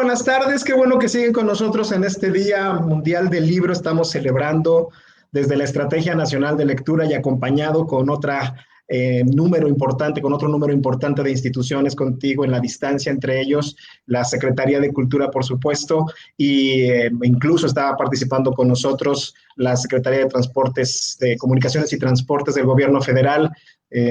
Buenas tardes, qué bueno que siguen con nosotros en este Día Mundial del Libro. Estamos celebrando desde la Estrategia Nacional de Lectura y acompañado con con otro número importante de instituciones contigo en la distancia, entre ellos la Secretaría de Cultura, por supuesto, y incluso estaba participando con nosotros la Secretaría de Transportes, de Comunicaciones y Transportes del Gobierno Federal,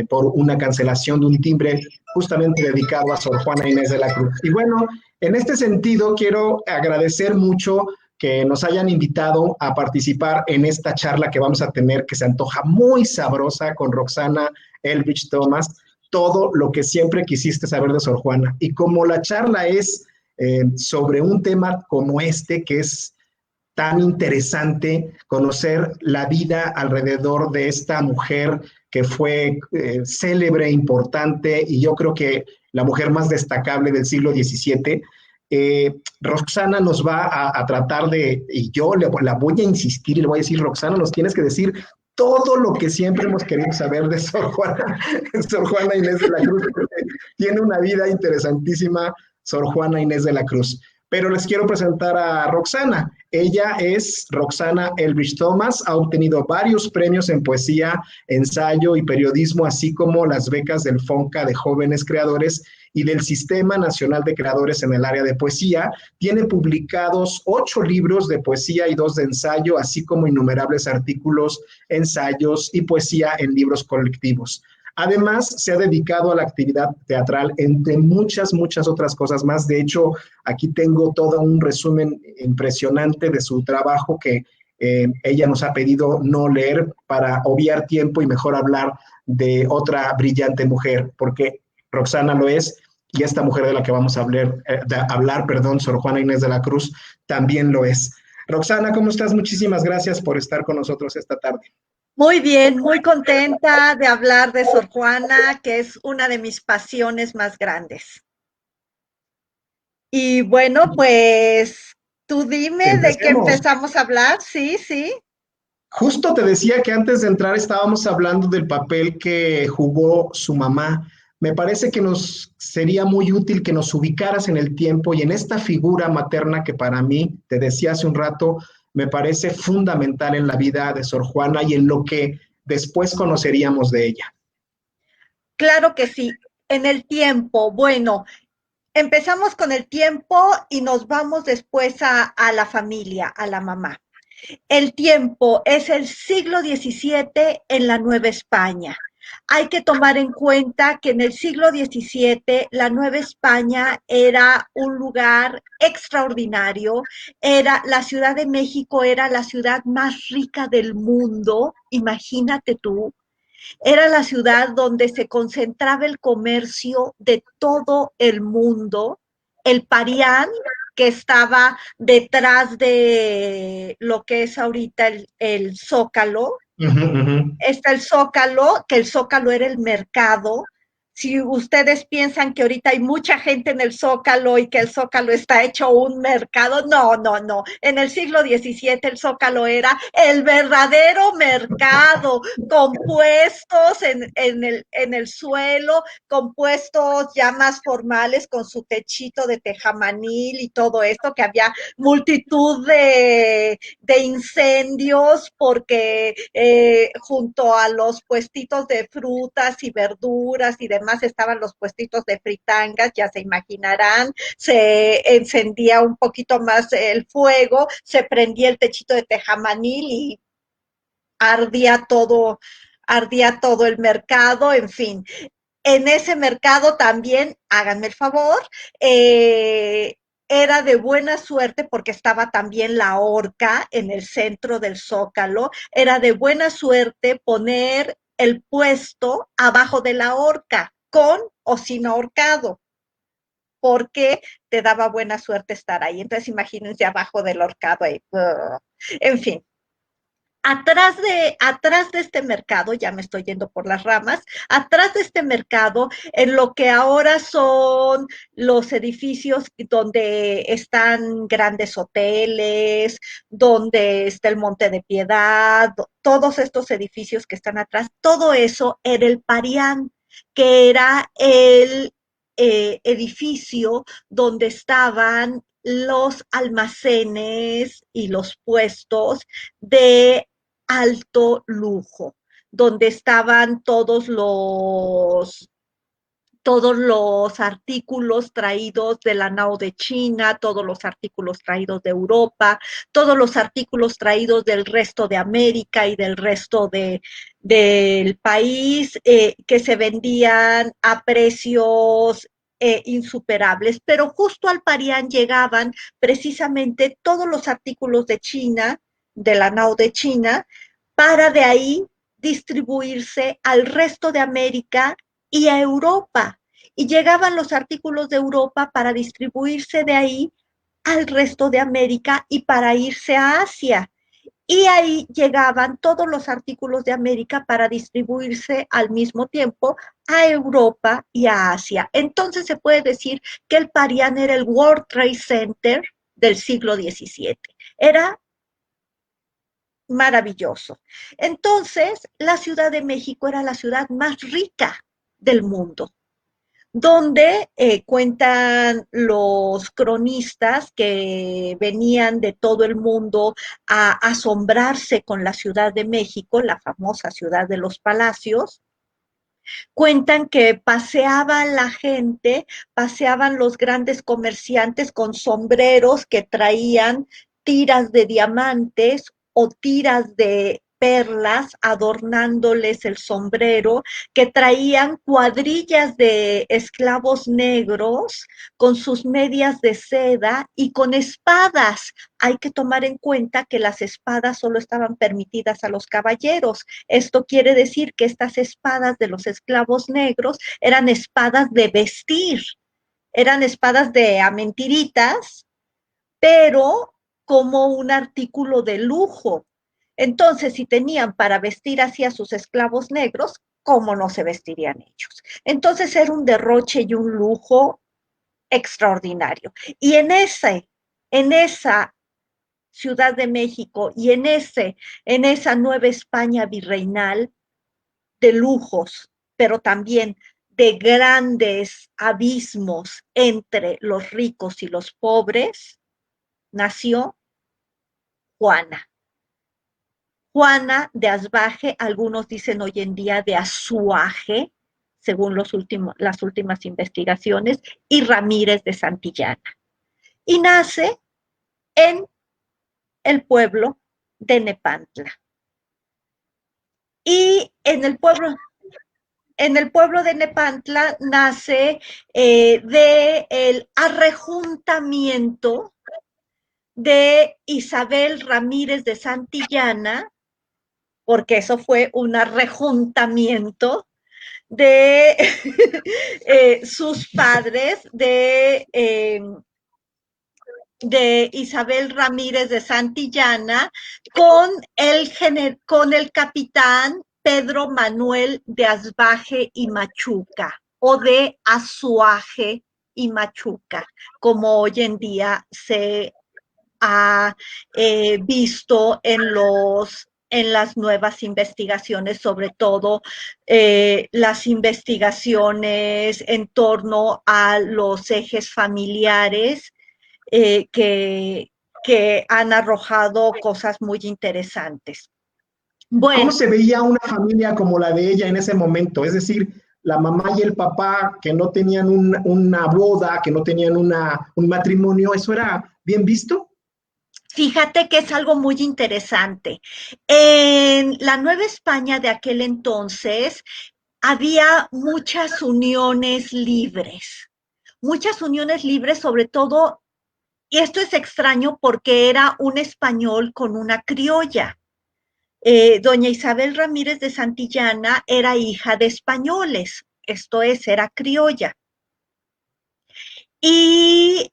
por una cancelación de un timbre justamente dedicado a Sor Juana Inés de la Cruz. Y bueno, en este sentido, quiero agradecer mucho que nos hayan invitado a participar en esta charla que vamos a tener, que se antoja muy sabrosa con Roxana Elbridge Thomas, todo lo que siempre quisiste saber de Sor Juana. Y como la charla es sobre un tema como este, que es tan interesante conocer la vida alrededor de esta mujer que fue célebre, importante y yo creo que la mujer más destacable del siglo XVII. Roxana nos va a tratar de, y yo la voy a insistir y le voy a decir, Roxana, nos tienes que decir todo lo que siempre hemos querido saber de Sor Juana, Sor Juana Inés de la Cruz, porque tiene una vida interesantísima, Sor Juana Inés de la Cruz. Pero les quiero presentar a Roxana. Ella es Roxana Elbridge Thomas, ha obtenido varios premios en poesía, ensayo y periodismo, así como las becas del FONCA de jóvenes creadores y del Sistema Nacional de Creadores en el área de poesía. Tiene publicados 8 libros de poesía y 2 de ensayo, así como innumerables artículos, ensayos y poesía en libros colectivos. Además, se ha dedicado a la actividad teatral, entre muchas otras cosas más. De hecho, aquí tengo todo un resumen impresionante de su trabajo que ella nos ha pedido no leer para obviar tiempo y mejor hablar de otra brillante mujer, porque Roxana lo es, y esta mujer de la que vamos a hablar, Sor Juana Inés de la Cruz, también lo es. Roxana, ¿cómo estás? Muchísimas gracias por estar con nosotros esta tarde. Muy bien, muy contenta de hablar de Sor Juana, que es una de mis pasiones más grandes. Y bueno, pues tú dime de qué Empecemos. empezamos a hablar. Sí, sí. Justo te decía que antes de entrar estábamos hablando del papel que jugó su mamá. Me parece que nos sería muy útil que nos ubicaras en el tiempo y en esta figura materna que para mí, te decía hace un rato, me parece fundamental en la vida de Sor Juana y en lo que después conoceríamos de ella. Claro que sí. En el tiempo, bueno, empezamos con el tiempo y nos vamos después a la familia, a la mamá. El tiempo es el siglo XVII en la Nueva España. Hay que tomar en cuenta que en el siglo XVII la Nueva España era un lugar extraordinario, era la Ciudad de México era la ciudad más rica del mundo, imagínate tú, era la ciudad donde se concentraba el comercio de todo el mundo. El Parián, que estaba detrás de lo que es ahorita el Zócalo, Uh -huh, uh -huh. está el Zócalo, que el Zócalo era el mercado. Si ustedes piensan que ahorita hay mucha gente en el Zócalo y que el Zócalo está hecho un mercado, no, no, no. En el siglo XVII el Zócalo era el verdadero mercado, con puestos en el suelo, con puestos ya más formales, con su techito de tejamanil y todo esto, que había multitud de incendios porque junto a los puestitos de frutas y verduras y demás estaban los puestitos de fritangas, ya se imaginarán, se encendía un poquito más el fuego, se prendía el techito de tejamanil y ardía ardía todo el mercado, en fin. En ese mercado también, háganme el favor, era de buena suerte porque estaba también la horca en el centro del Zócalo, era de buena suerte poner el puesto abajo de la horca, con o sin ahorcado, porque te daba buena suerte estar ahí. Entonces imagínense abajo del horcado ahí. En fin, atrás de este mercado, ya me estoy yendo por las ramas, atrás de este mercado, en lo que ahora son los edificios donde están grandes hoteles, donde está el Monte de Piedad, todos estos edificios que están atrás, todo eso era el Parián, que era el edificio donde estaban los almacenes y los puestos de alto lujo, donde estaban todos los artículos traídos de la nao de China, todos los artículos traídos de Europa, todos los artículos traídos del resto de América y del resto del país, que se vendían a precios insuperables. Pero justo al Parián llegaban precisamente todos los artículos de China, de la nao de China, para de ahí distribuirse al resto de América y a Europa. Y llegaban los artículos de Europa para distribuirse de ahí al resto de América y para irse a Asia. Y ahí llegaban todos los artículos de América para distribuirse al mismo tiempo a Europa y a Asia. Entonces se puede decir que el Parián era el World Trade Center del siglo XVII. Era maravilloso. Entonces, la Ciudad de México era la ciudad más rica del mundo, donde cuentan los cronistas que venían de todo el mundo a asombrarse con la Ciudad de México, la famosa ciudad de los palacios. Cuentan que paseaban la gente, paseaban los grandes comerciantes con sombreros que traían tiras de diamantes o tiras de perlas adornándoles el sombrero, que traían cuadrillas de esclavos negros con sus medias de seda y con espadas. Hay que tomar en cuenta que las espadas solo estaban permitidas a los caballeros. Esto quiere decir que estas espadas de los esclavos negros eran espadas de vestir, eran espadas de a mentiritas, pero como un artículo de lujo. Entonces, si tenían para vestir así a sus esclavos negros, ¿cómo no se vestirían ellos? Entonces era un derroche y un lujo extraordinario. Y en esa Ciudad de México y en esa Nueva España virreinal de lujos, pero también de grandes abismos entre los ricos y los pobres, nació Juana. Juana de Asbaje, algunos dicen hoy en día de Azuaje, según las últimas investigaciones, y Ramírez de Santillana. Y nace en el pueblo de Nepantla. Y en el pueblo de Nepantla nace de el arrejuntamiento de Isabel Ramírez de Santillana, porque eso fue un arrejuntamiento de sus padres, de Isabel Ramírez de Santillana con el capitán Pedro Manuel de Asbaje y Machuca, o de Azuaje y Machuca, como hoy en día se ha visto en las nuevas investigaciones, sobre todo las investigaciones en torno a los ejes familiares que han arrojado cosas muy interesantes. ¿Cómo Bueno, se veía una familia como la de ella en ese momento? Es decir, la mamá y el papá que no tenían una boda, que no tenían un matrimonio, ¿eso era bien visto? fíjate que es algo muy interesante. En la Nueva España de aquel entonces había muchas uniones libres, sobre todo, y esto es extraño porque era un español con una criolla. Doña Isabel Ramírez de Santillana era hija de españoles, esto es, era criolla. Y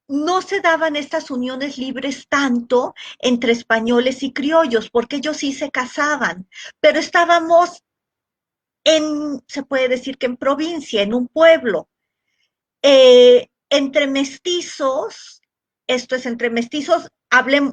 no se daban estas uniones libres tanto entre españoles y criollos, porque ellos sí se casaban, pero estábamos se puede decir que en provincia, en un pueblo, entre mestizos, esto es entre mestizos,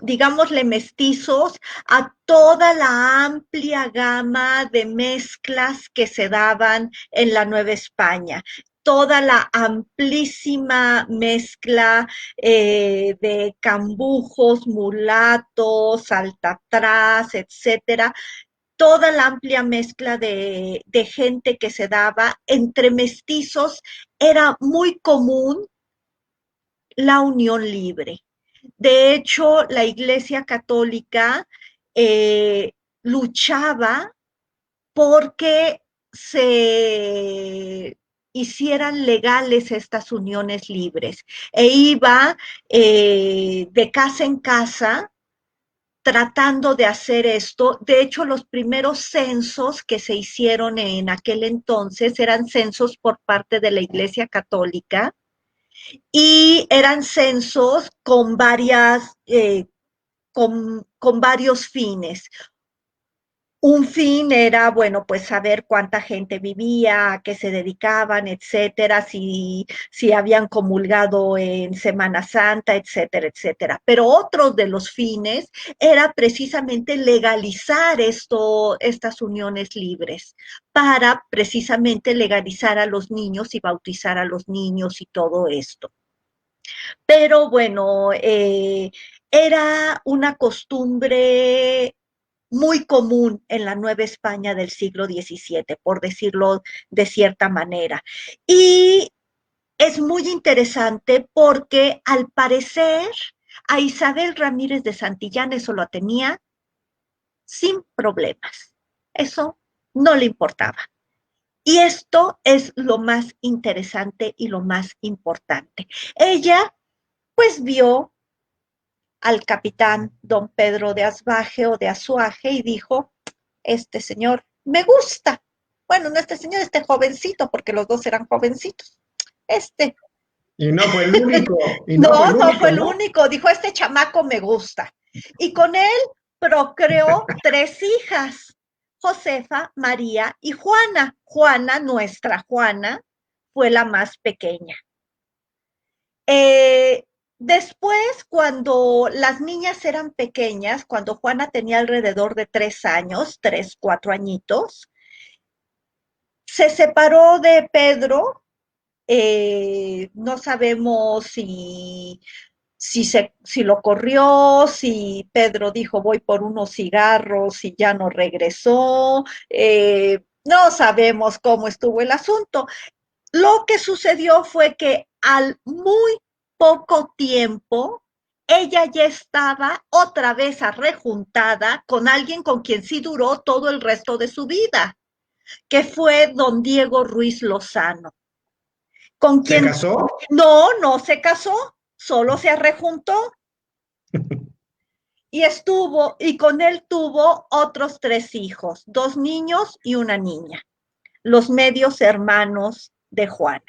digámosle mestizos, a toda la amplia gama de mezclas que se daban en la Nueva España. toda la amplísima mezcla de cambujos, mulatos, altatraz, etcétera, toda la amplia mezcla de gente que se daba entre mestizos, era muy común la unión libre. De hecho, la Iglesia Católica eh, luchaba porque se hicieran legales estas uniones libres e iba de casa en casa tratando de hacer esto. De hecho, los primeros censos que se hicieron en aquel entonces eran censos por parte de la Iglesia Católica y eran censos con con varios fines. Un fin era, bueno, pues saber cuánta gente vivía, a qué se dedicaban, etcétera, si habían comulgado en Semana Santa, etcétera, etcétera. Pero otro de los fines era precisamente legalizar estas uniones libres, para precisamente legalizar a los niños y bautizar a los niños y todo esto. Pero bueno, era una costumbre muy común en la Nueva España del siglo XVII, por decirlo de cierta manera. Y es muy interesante porque al parecer a Isabel Ramírez de Santillán eso lo tenía sin problemas. Eso no le importaba. Y esto es lo más interesante y lo más importante. Ella pues vio al capitán don Pedro de Asbaje o de Azuaje y dijo, este señor me gusta. Bueno, no este señor, este jovencito, porque los dos eran jovencitos. Este. Y no fue el único, y no fue No, el no fue único, el ¿no? único. Dijo, este chamaco me gusta. Y con él procreó 3 hijas, Josefa, María y Juana. Juana, nuestra Juana, fue la más pequeña. Eh, Después, cuando las niñas eran pequeñas, cuando Juana tenía alrededor de 3 años, 3, 4 añitos, se separó de Pedro. No sabemos si lo corrió, si Pedro dijo voy por unos cigarros y ya no regresó. No sabemos cómo estuvo el asunto. Lo que sucedió fue que al muy poco tiempo, ella ya estaba otra vez arrejuntada con alguien con quien sí duró todo el resto de su vida, que fue don Diego Ruiz Lozano, con ¿Se quien casó? no se casó, solo se arrejuntó y con él tuvo otros 3 hijos, 2 niños y una niña, los medios hermanos de Juana,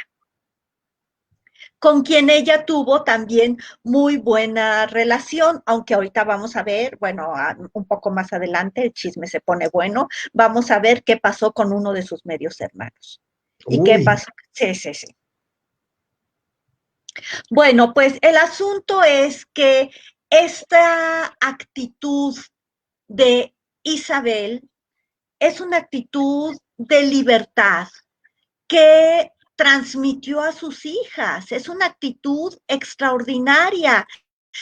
con quien ella tuvo también muy buena relación, aunque ahorita vamos a ver, bueno, un poco más adelante el chisme se pone bueno, vamos a ver qué pasó con uno de sus medios hermanos. ¿Y qué Uy, pasó? Sí, sí, sí. Bueno, pues el asunto es que esta actitud de Isabel es una actitud de libertad que transmitió a sus hijas. Es una actitud extraordinaria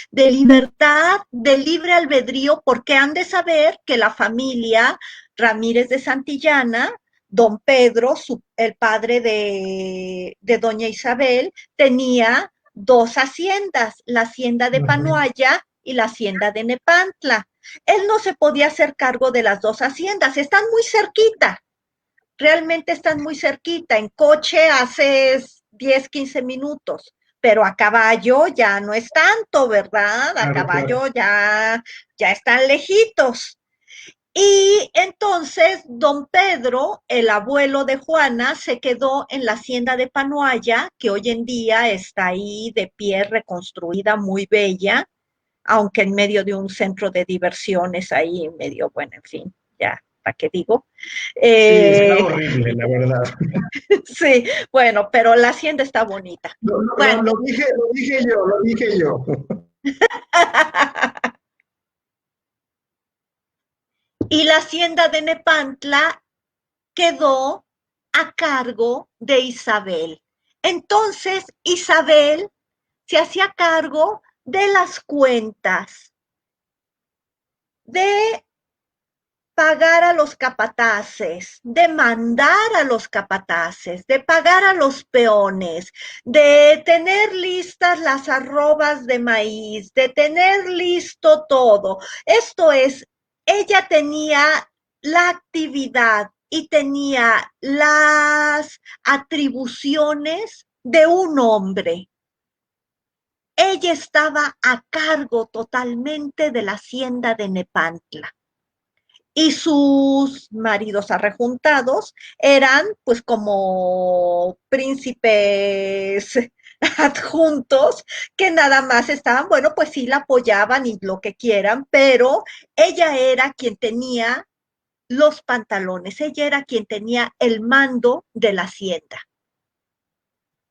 de libertad, de libre albedrío, porque han de saber que la familia Ramírez de Santillana, don Pedro, el padre de doña Isabel, tenía 2 haciendas, la hacienda de Panuaya y la hacienda de Nepantla. Él no se podía hacer cargo de las 2 haciendas, están muy cerquita, realmente están muy cerquita, en coche haces 10, 15 minutos, pero a caballo ya no es tanto, ¿verdad? A claro, claro. caballo ya están lejitos. Y entonces don Pedro, el abuelo de Juana, se quedó en la hacienda de Panuaya, que hoy en día está ahí de pie, reconstruida, muy bella, aunque en medio de un centro de diversiones ahí, medio, bueno, en fin, ya, ¿para qué digo? Sí, está Eh, horrible, la verdad. sí, bueno, pero la hacienda está bonita. Bueno, Lo dije yo, lo dije yo. y la hacienda de Nepantla quedó a cargo de Isabel. Entonces Isabel se hacía cargo de las cuentas, de pagar a los capataces, de mandar a los capataces, de pagar a los peones, de tener listas las arrobas de maíz, de tener listo todo. Esto es, ella tenía la actividad y tenía las atribuciones de un hombre. Ella estaba a cargo totalmente de la hacienda de Nepantla y sus maridos arrejuntados eran pues como príncipes adjuntos que nada más estaban, bueno, pues sí la apoyaban y lo que quieran, pero ella era quien tenía los pantalones, ella era quien tenía el mando de la hacienda.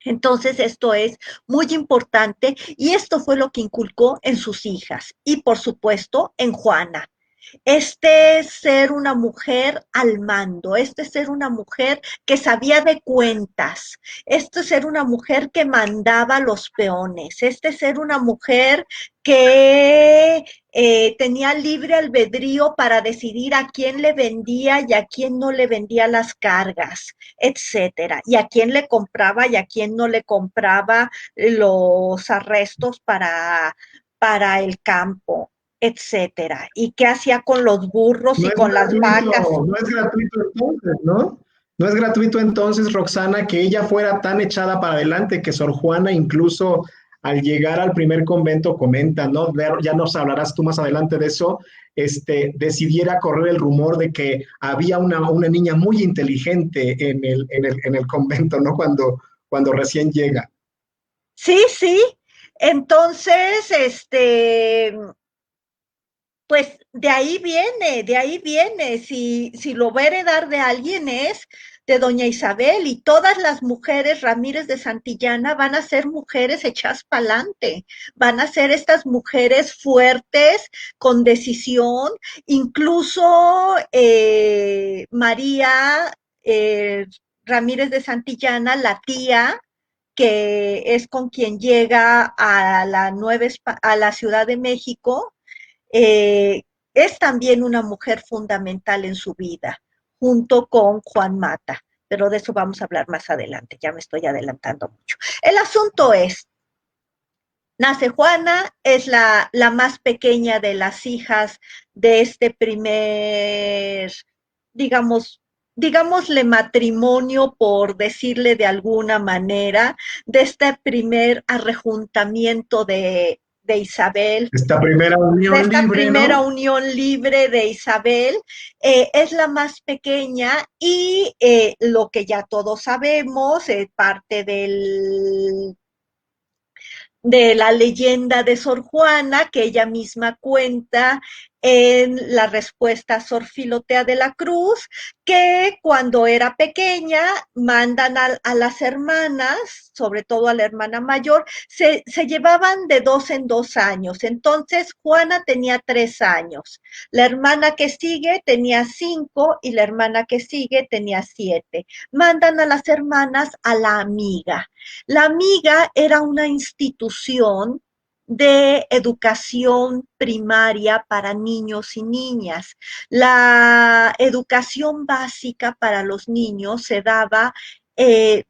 Entonces, esto es muy importante y esto fue lo que inculcó en sus hijas y, por supuesto, en Juana. Este ser una mujer al mando, este ser una mujer que sabía de cuentas, este ser una mujer que mandaba los peones, este ser una mujer que tenía libre albedrío para decidir a quién le vendía y a quién no le vendía las cargas, etcétera, y a quién le compraba y a quién no le compraba los arrestos para el campo, etcétera. ¿Y qué hacía con los burros No y es con las vacas? gratuito, no es gratuito entonces, ¿no? No es gratuito entonces, Roxana, que ella fuera tan echada para adelante que Sor Juana incluso al llegar al primer convento comenta, ¿no? Ya nos hablarás tú más adelante de eso, decidiera correr el rumor de que había una niña muy inteligente en el convento, ¿no? Cuando recién llega. Sí, sí. Entonces, pues de ahí viene, si lo va a heredar de alguien es de doña Isabel y todas las mujeres Ramírez de Santillana van a ser mujeres hechas pa'lante, van a ser estas mujeres fuertes, con decisión, incluso María Ramírez de Santillana, la tía, que es con quien llega a la Ciudad de México, eh, es también una mujer fundamental en su vida, junto con Juan Mata, pero de eso vamos a hablar más adelante, ya me estoy adelantando mucho. El asunto es, nace Juana, es la más pequeña de las hijas de este primer, digamos, digámosle matrimonio, por decirle de alguna manera, de este primer arrejuntamiento de Isabel, Esta primera de unión esta libre, primera ¿no? unión libre de Isabel, es la más pequeña y lo que ya todos sabemos, parte de la leyenda de Sor Juana, que ella misma cuenta en la respuesta a Sor Filotea de la Cruz, que cuando era pequeña mandan a las hermanas, sobre todo a la hermana mayor, se llevaban de 2 en 2 años. Entonces Juana tenía 3 años, la hermana que sigue tenía 5 y la hermana que sigue tenía 7. Mandan a las hermanas a la amiga. La amiga era una institución de educación primaria para niños y niñas. La educación básica para los niños se daba de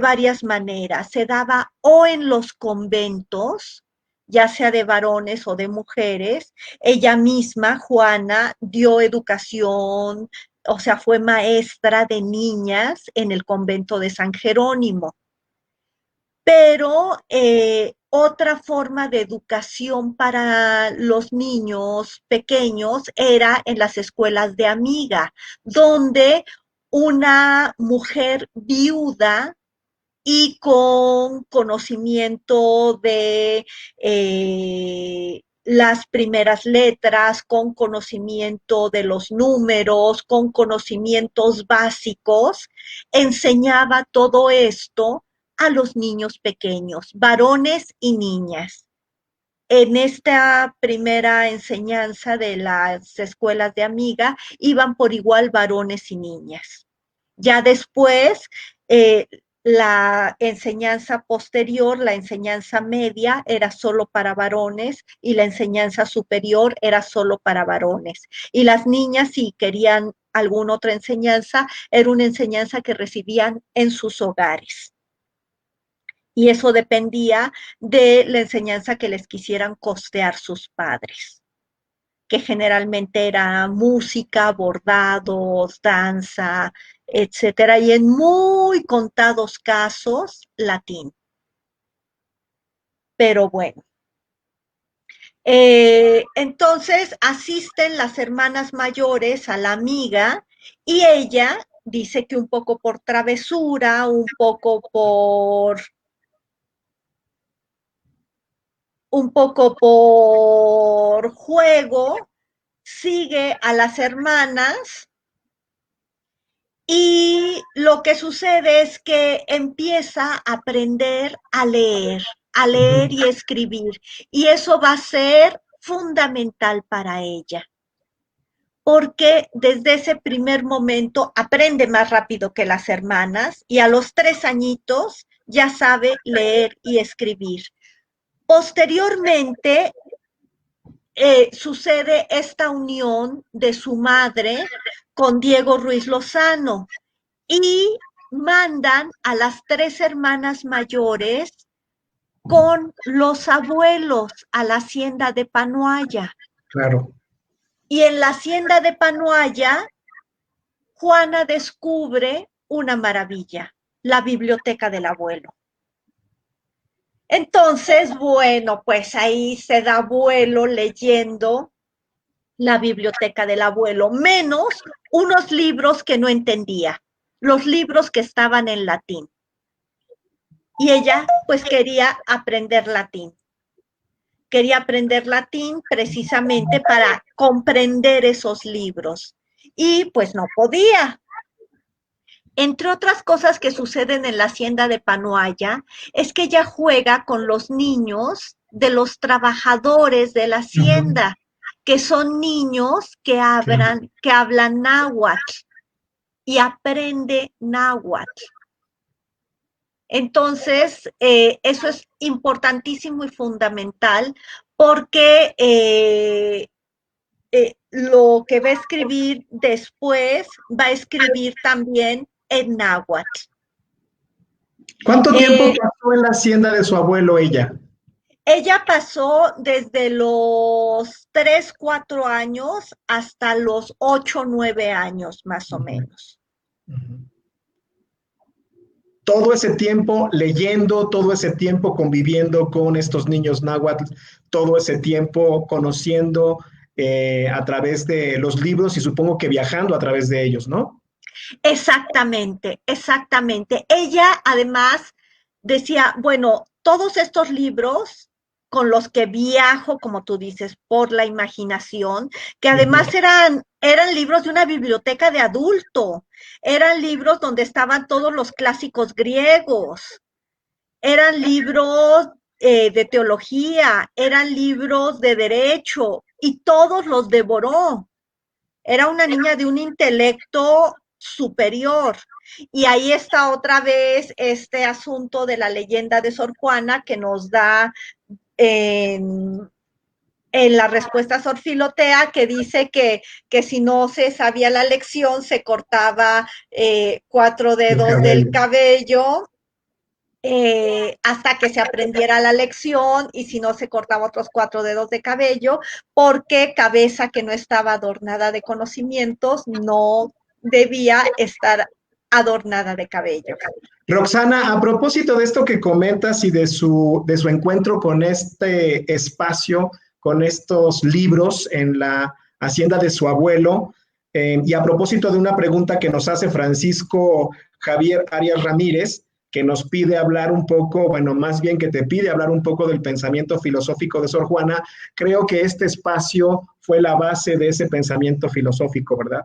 varias maneras. Se daba o en los conventos, ya sea de varones o de mujeres. Ella misma, Juana, dio educación, o sea, fue maestra de niñas en el convento de San Jerónimo. Pero otra forma de educación para los niños pequeños era en las escuelas de amiga, donde una mujer viuda y con conocimiento de las primeras letras, con conocimiento de los números, con conocimientos básicos, enseñaba todo esto a los niños pequeños, varones y niñas. En esta primera enseñanza de las escuelas de amiga iban por igual varones y niñas. Ya después, la enseñanza posterior, la enseñanza media, era solo para varones y la enseñanza superior era solo para varones. Y las niñas, si querían alguna otra enseñanza, era una enseñanza que recibían en sus hogares. Y eso dependía de la enseñanza que les quisieran costear sus padres, que generalmente era música, bordados, danza, etcétera, y en muy contados casos, latín. Pero bueno, entonces asisten las hermanas mayores a la amiga y ella dice que un poco por travesura, un poco por juego, sigue a las hermanas y lo que sucede es que empieza a aprender a leer y escribir. Y eso va a ser fundamental para ella, porque desde ese primer momento aprende más rápido que las hermanas y a los 3 añitos ya sabe leer y escribir. Posteriormente, sucede esta unión de su madre con Diego Ruiz Lozano y mandan a las 3 hermanas mayores con los abuelos a la hacienda de Panoaya. Claro. Y en la hacienda de Panoaya, Juana descubre una maravilla, la biblioteca del abuelo. Entonces, bueno, pues ahí se da vuelo leyendo la biblioteca del abuelo, menos unos libros que no entendía, los libros que estaban en latín. Y ella pues quería aprender latín. Quería aprender latín precisamente para comprender esos libros. Y pues no podía. Entre otras cosas que suceden en la hacienda de Panoaya, es que ella juega con los niños de los trabajadores de la hacienda, que son niños que hablan náhuatl y aprende náhuatl. Entonces, eso es importantísimo y fundamental porque lo que va a escribir después va a escribir también en náhuatl. ¿Cuánto tiempo pasó en la hacienda de su abuelo ella? Ella pasó desde los 3, 4 años hasta los 8, 9 años, más o menos. Todo ese tiempo leyendo, todo ese tiempo conviviendo con estos niños náhuatl, todo ese tiempo conociendo a través de los libros y supongo que viajando a través de ellos, ¿no? Exactamente, exactamente. Ella además decía, bueno, todos estos libros con los que viajo, como tú dices, por la imaginación, que además eran libros de una biblioteca de adulto, eran libros donde estaban todos los clásicos griegos, eran libros de teología, eran libros de derecho, y todos los devoró. Era una niña de un intelecto superior. Y ahí está otra vez este asunto de la leyenda de Sor Juana que nos da en la respuesta Sor Filotea, que dice que si no se sabía la lección, se cortaba 4 dedos del cabello hasta que se aprendiera la lección y si no se cortaba otros 4 dedos de cabello, porque cabeza que no estaba adornada de conocimientos no debía estar adornada de cabello. Roxana, a propósito de esto que comentas y de su encuentro con este espacio, con estos libros en la hacienda de su abuelo, y a propósito de una pregunta que nos hace Francisco Javier Arias Ramírez, que nos pide hablar un poco, bueno, más bien que te pide hablar un poco del pensamiento filosófico de Sor Juana, creo que este espacio fue la base de ese pensamiento filosófico, ¿verdad?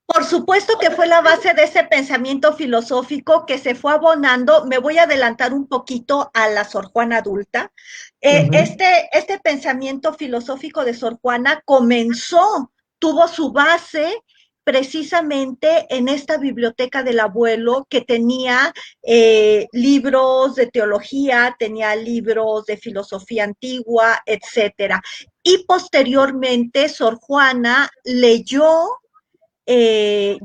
Por supuesto que fue la base de ese pensamiento filosófico que se fue abonando. Me voy a adelantar un poquito a la Sor Juana adulta. Este pensamiento filosófico de Sor Juana comenzó, tuvo su base precisamente en esta biblioteca del abuelo que tenía libros de teología, tenía libros de filosofía antigua, etcétera. Y posteriormente Sor Juana leyó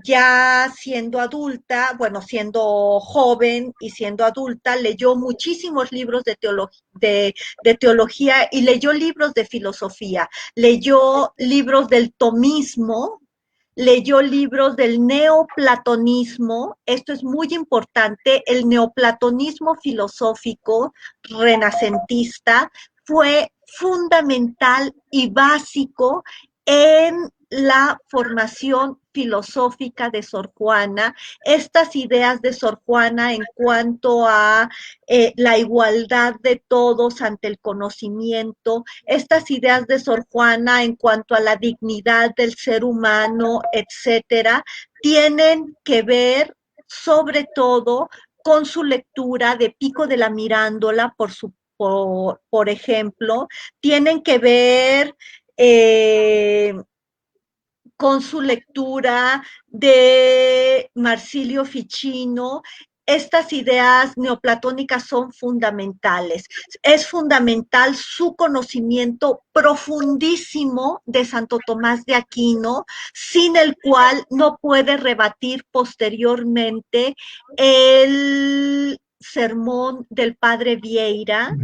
ya siendo adulta, bueno, siendo joven y siendo adulta, leyó muchísimos libros de teología y leyó libros de filosofía, leyó libros del tomismo, leyó libros del neoplatonismo. Esto es muy importante. El neoplatonismo filosófico renacentista fue fundamental y básico en la formación filosófica de Sor Juana, estas ideas de Sor Juana en cuanto a la igualdad de todos ante el conocimiento, estas ideas de Sor Juana en cuanto a la dignidad del ser humano, etcétera, tienen que ver sobre todo con su lectura de Pico de la Mirándola, por ejemplo, tienen que ver con su lectura de Marsilio Ficino. Estas ideas neoplatónicas son fundamentales. Es fundamental su conocimiento profundísimo de Santo Tomás de Aquino, sin el cual no puede rebatir posteriormente el sermón del padre Vieira,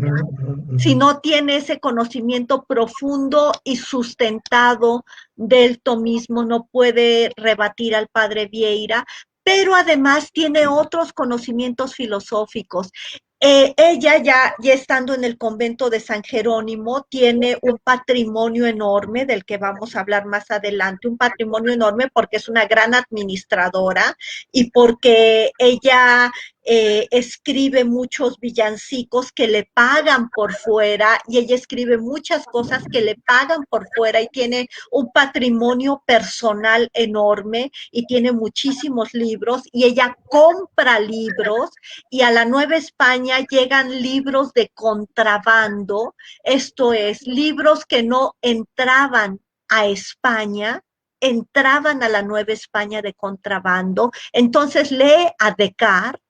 si no tiene ese conocimiento profundo y sustentado del tomismo, no puede rebatir al padre Vieira, pero además tiene otros conocimientos filosóficos. Ella ya estando en el convento de San Jerónimo tiene un patrimonio enorme del que vamos a hablar más adelante, un patrimonio enorme porque es una gran administradora y porque ella escribe muchos villancicos que le pagan por fuera y ella escribe muchas cosas que le pagan por fuera y tiene un patrimonio personal enorme y tiene muchísimos libros y ella compra libros y a la Nueva España llegan libros de contrabando, esto es, libros que no entraban a España, entraban a la Nueva España de contrabando. Entonces lee a Descartes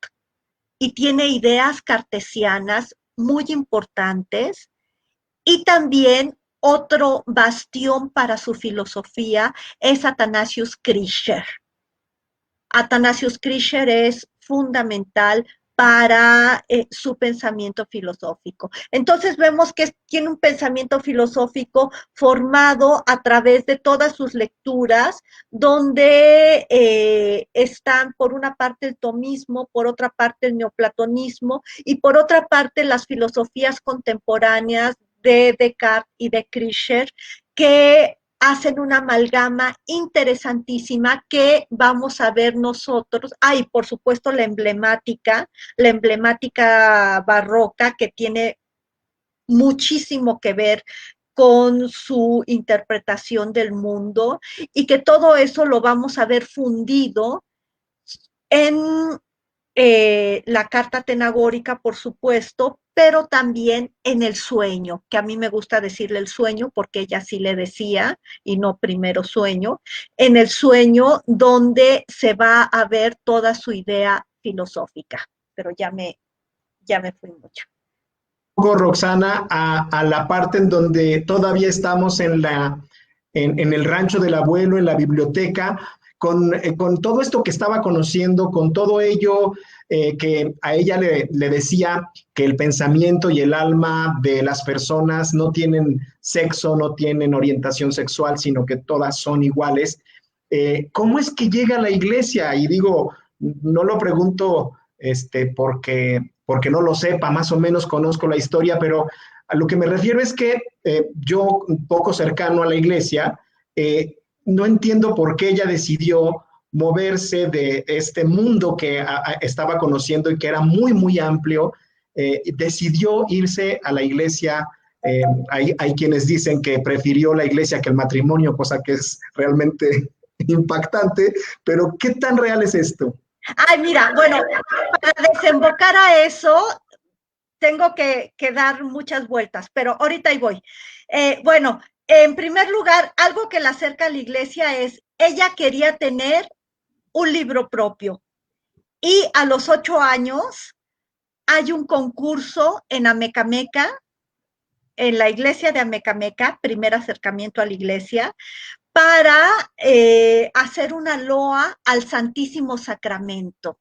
y tiene ideas cartesianas muy importantes y también otro bastión para su filosofía es Athanasius Kircher. Athanasius Kircher es fundamental para su pensamiento filosófico. Entonces vemos que tiene un pensamiento filosófico formado a través de todas sus lecturas, donde están por una parte el tomismo, por otra parte el neoplatonismo y por otra parte las filosofías contemporáneas de Descartes y de Kircher, que hacen una amalgama interesantísima que vamos a ver nosotros. Y por supuesto la emblemática barroca que tiene muchísimo que ver con su interpretación del mundo y que todo eso lo vamos a ver fundido en la carta tenagórica, por supuesto, pero también en el sueño, que a mí me gusta decirle el sueño porque ella sí le decía, y no primero sueño, en el sueño donde se va a ver toda su idea filosófica, pero ya me fui mucho. Roxana, a la parte en donde todavía estamos en el rancho del abuelo, en la biblioteca, con todo esto que estaba conociendo, con todo ello que a ella le decía que el pensamiento y el alma de las personas no tienen sexo, no tienen orientación sexual, sino que todas son iguales. ¿Cómo es que llega a la iglesia? Y digo, no lo pregunto porque no lo sepa, más o menos conozco la historia, pero a lo que me refiero es que yo, un poco cercano a la iglesia, no entiendo por qué ella decidió moverse de este mundo que estaba conociendo y que era muy, muy amplio, decidió irse a la iglesia. Hay quienes dicen que prefirió la iglesia que el matrimonio, cosa que es realmente impactante, pero ¿qué tan real es esto? Mira, bueno, para desembocar a eso, tengo que dar muchas vueltas, pero ahorita ahí voy. Bueno, en primer lugar, algo que la acerca a la iglesia es ella quería tener un libro propio. Y a los 8 años hay un concurso en Amecameca, en la iglesia de Amecameca, primer acercamiento a la iglesia, para hacer una loa al Santísimo Sacramento.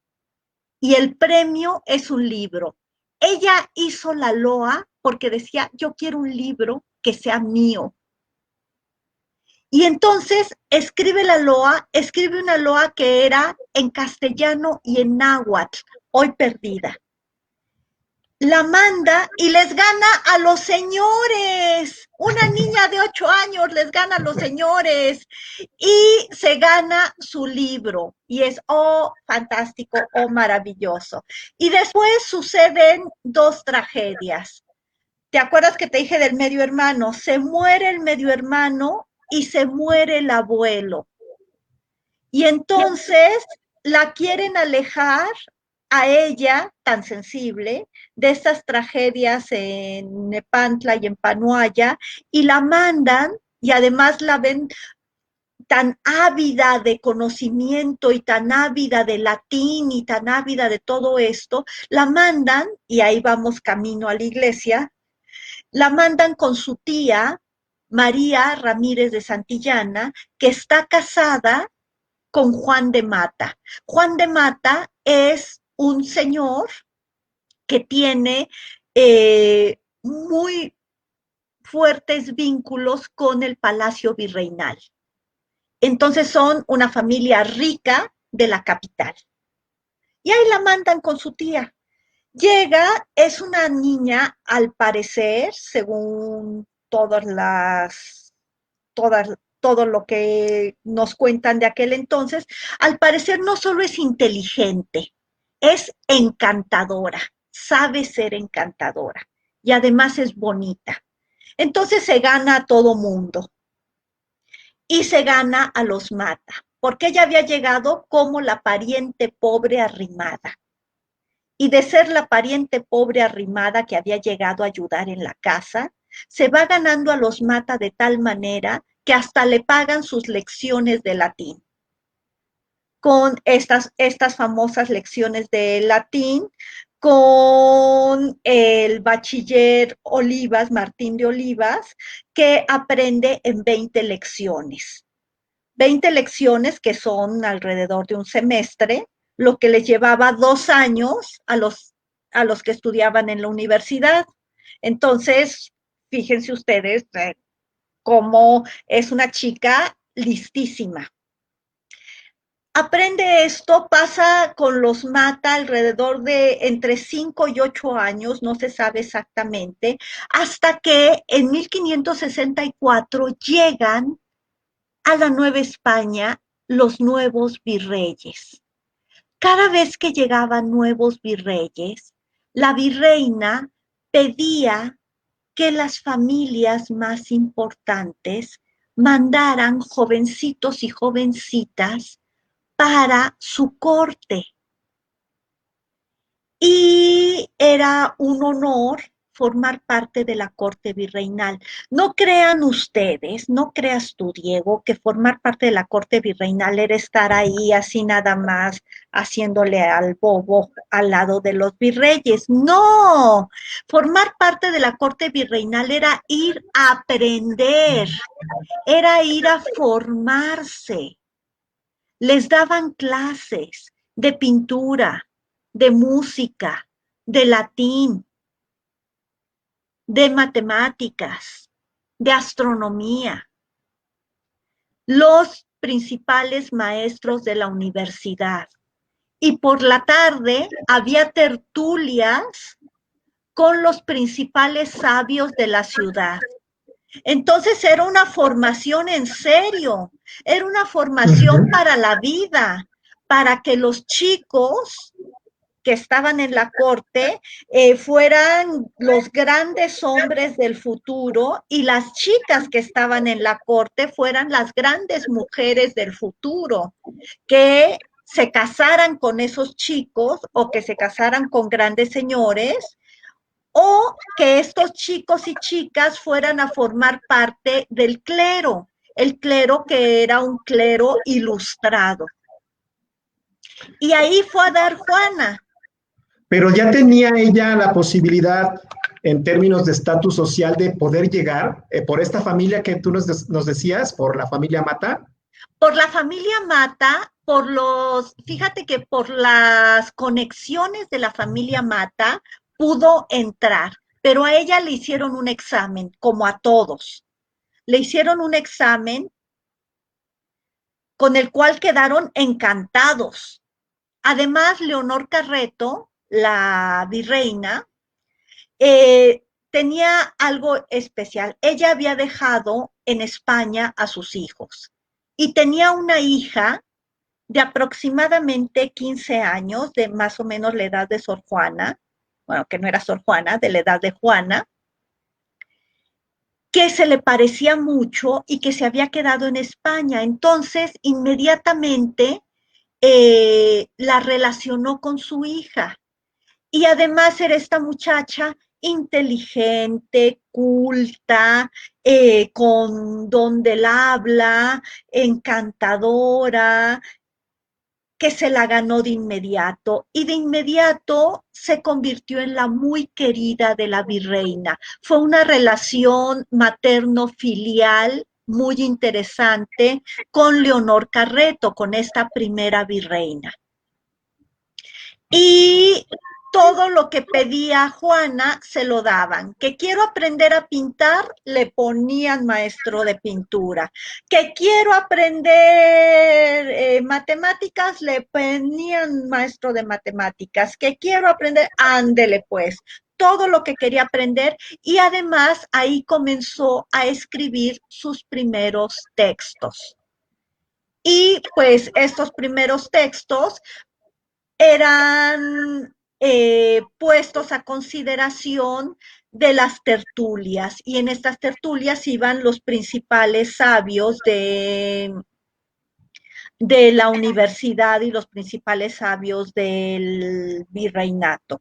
Y el premio es un libro. Ella hizo la loa porque decía, yo quiero un libro que sea mío. Y entonces escribe la loa, escribe una loa que era en castellano y en náhuatl, hoy perdida. La manda y les gana a los señores. Una niña de 8 años les gana a los señores y se gana su libro. Y es, oh, fantástico, oh, maravilloso. Y después suceden 2 tragedias. ¿Te acuerdas que te dije del medio hermano? Se muere el medio hermano y se muere el abuelo. Y entonces la quieren alejar a ella, tan sensible, de estas tragedias en Nepantla y en Panuaya, y la mandan, y además la ven tan ávida de conocimiento y tan ávida de latín y tan ávida de todo esto, la mandan, y ahí vamos camino a la iglesia, la mandan con su tía, María Ramírez de Santillana, que está casada con Juan de Mata. Juan de Mata es un señor que tiene muy fuertes vínculos con el Palacio Virreinal. Entonces son una familia rica de la capital. Y ahí la mandan con su tía. Llega, es una niña, al parecer, según todo lo que nos cuentan de aquel entonces, al parecer no solo es inteligente, es encantadora, sabe ser encantadora y además es bonita. Entonces se gana a todo mundo y se gana a los Mata, porque ella había llegado como la pariente pobre arrimada. Y de ser la pariente pobre arrimada que había llegado a ayudar en la casa, se va ganando a los Mata de tal manera que hasta le pagan sus lecciones de latín. Con estas famosas lecciones de latín, con el bachiller Olivas, Martín de Olivas, que aprende en 20 lecciones. 20 lecciones que son alrededor de un semestre, lo que les llevaba 2 años a los que estudiaban en la universidad. Entonces, fíjense ustedes cómo es una chica listísima. Aprende esto, pasa con los Mata alrededor de entre 5 y 8 años, no se sabe exactamente, hasta que en 1564 llegan a la Nueva España los nuevos virreyes. Cada vez que llegaban nuevos virreyes, la virreina pedía que las familias más importantes mandaran jovencitos y jovencitas para su corte. Y era un honor formar parte de la corte virreinal. No crean ustedes, no creas tú, Diego, que formar parte de la corte virreinal era estar ahí así nada más haciéndole al bobo al lado de los virreyes. No, formar parte de la corte virreinal era ir a aprender, era ir a formarse. Les daban clases de pintura, de música, de latín, de matemáticas, de astronomía. Los principales maestros de la universidad. Y por la tarde había tertulias con los principales sabios de la ciudad. Entonces era una formación en serio, era una formación para la vida, para que los chicos que estaban en la corte fueran los grandes hombres del futuro y las chicas que estaban en la corte fueran las grandes mujeres del futuro, que se casaran con esos chicos o que se casaran con grandes señores, o que estos chicos y chicas fueran a formar parte del clero. el clero que era un clero ilustrado. Y ahí fue a dar Juana. Pero ya tenía ella la posibilidad, en términos de estatus social, de poder llegar por esta familia que tú nos decías, por la familia Mata. Por la familia Mata, fíjate que por las conexiones de la familia Mata pudo entrar, pero a ella le hicieron un examen, como a todos. Le hicieron un examen con el cual quedaron encantados. Además, Leonor Carreto, la virreina, tenía algo especial. Ella había dejado en España a sus hijos y tenía una hija de aproximadamente 15 años, de más o menos la edad de Sor Juana, bueno, que no era Sor Juana, de la edad de Juana, que se le parecía mucho y que se había quedado en España. Entonces, inmediatamente la relacionó con su hija. Y además era esta muchacha inteligente, culta, con don del habla, encantadora, que se la ganó de inmediato y de inmediato se convirtió en la muy querida de la virreina. Fue una relación materno-filial muy interesante con Leonor Carreto, con esta primera virreina. Y todo lo que pedía Juana se lo daban. Que quiero aprender a pintar, le ponían maestro de pintura. Que quiero aprender matemáticas, le ponían maestro de matemáticas. Que quiero aprender, ándele pues. Todo lo que quería aprender y además ahí comenzó a escribir sus primeros textos. Y pues estos primeros textos eran puestos a consideración de las tertulias y en estas tertulias iban los principales sabios de la universidad y los principales sabios del virreinato.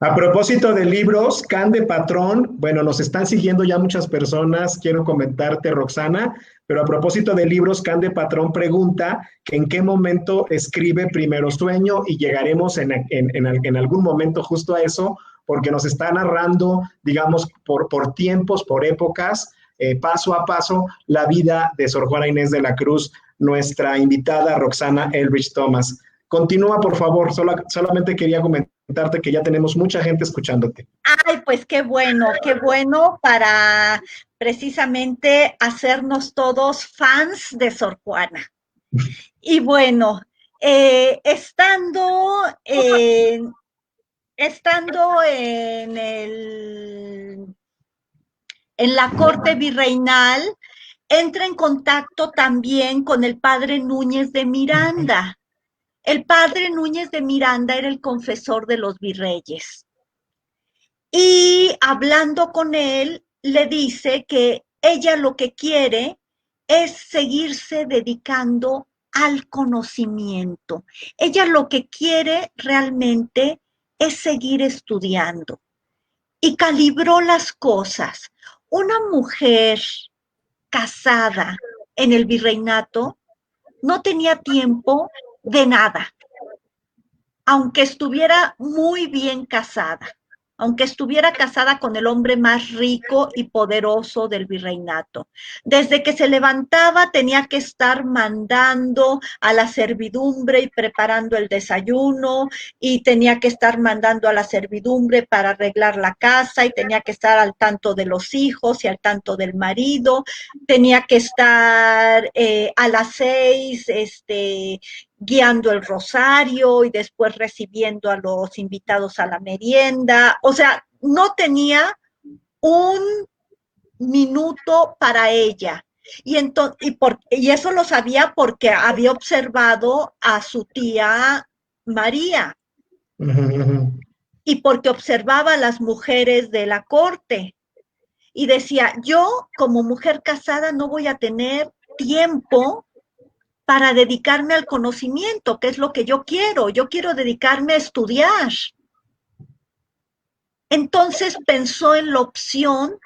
A propósito de libros, Can de Patrón, bueno, nos están siguiendo ya muchas personas, quiero comentarte, Roxana, pero a propósito de libros, Can de Patrón pregunta que en qué momento escribe Primero Sueño y llegaremos en algún momento justo a eso, porque nos está narrando, digamos, por tiempos, por épocas, paso a paso, la vida de Sor Juana Inés de la Cruz, nuestra invitada Roxana Elbridge Thomas. Continúa, por favor, solamente quería comentarte que ya tenemos mucha gente escuchándote. Ay, pues qué bueno para precisamente hacernos todos fans de Sor Juana. Y bueno, estando en la corte virreinal, entra en contacto también con el padre Núñez de Miranda. El padre Núñez de Miranda era el confesor de los virreyes. Y hablando con él, le dice que ella lo que quiere es seguirse dedicando al conocimiento. Ella lo que quiere realmente es seguir estudiando. Y calibró las cosas. Una mujer casada en el virreinato no tenía tiempo de nada, aunque estuviera muy bien casada, aunque estuviera casada con el hombre más rico y poderoso del virreinato. Desde que se levantaba tenía que estar mandando a la servidumbre y preparando el desayuno, y tenía que estar mandando a la servidumbre para arreglar la casa, y tenía que estar al tanto de los hijos y al tanto del marido, tenía que estar a las 6, guiando el rosario y después recibiendo a los invitados a la merienda. O sea, no tenía un minuto para ella. Y eso lo sabía porque había observado a su tía María y porque observaba a las mujeres de la corte. Y decía, yo como mujer casada no voy a tener tiempo para dedicarme al conocimiento, que es lo que yo quiero dedicarme a estudiar. Entonces pensó en la opción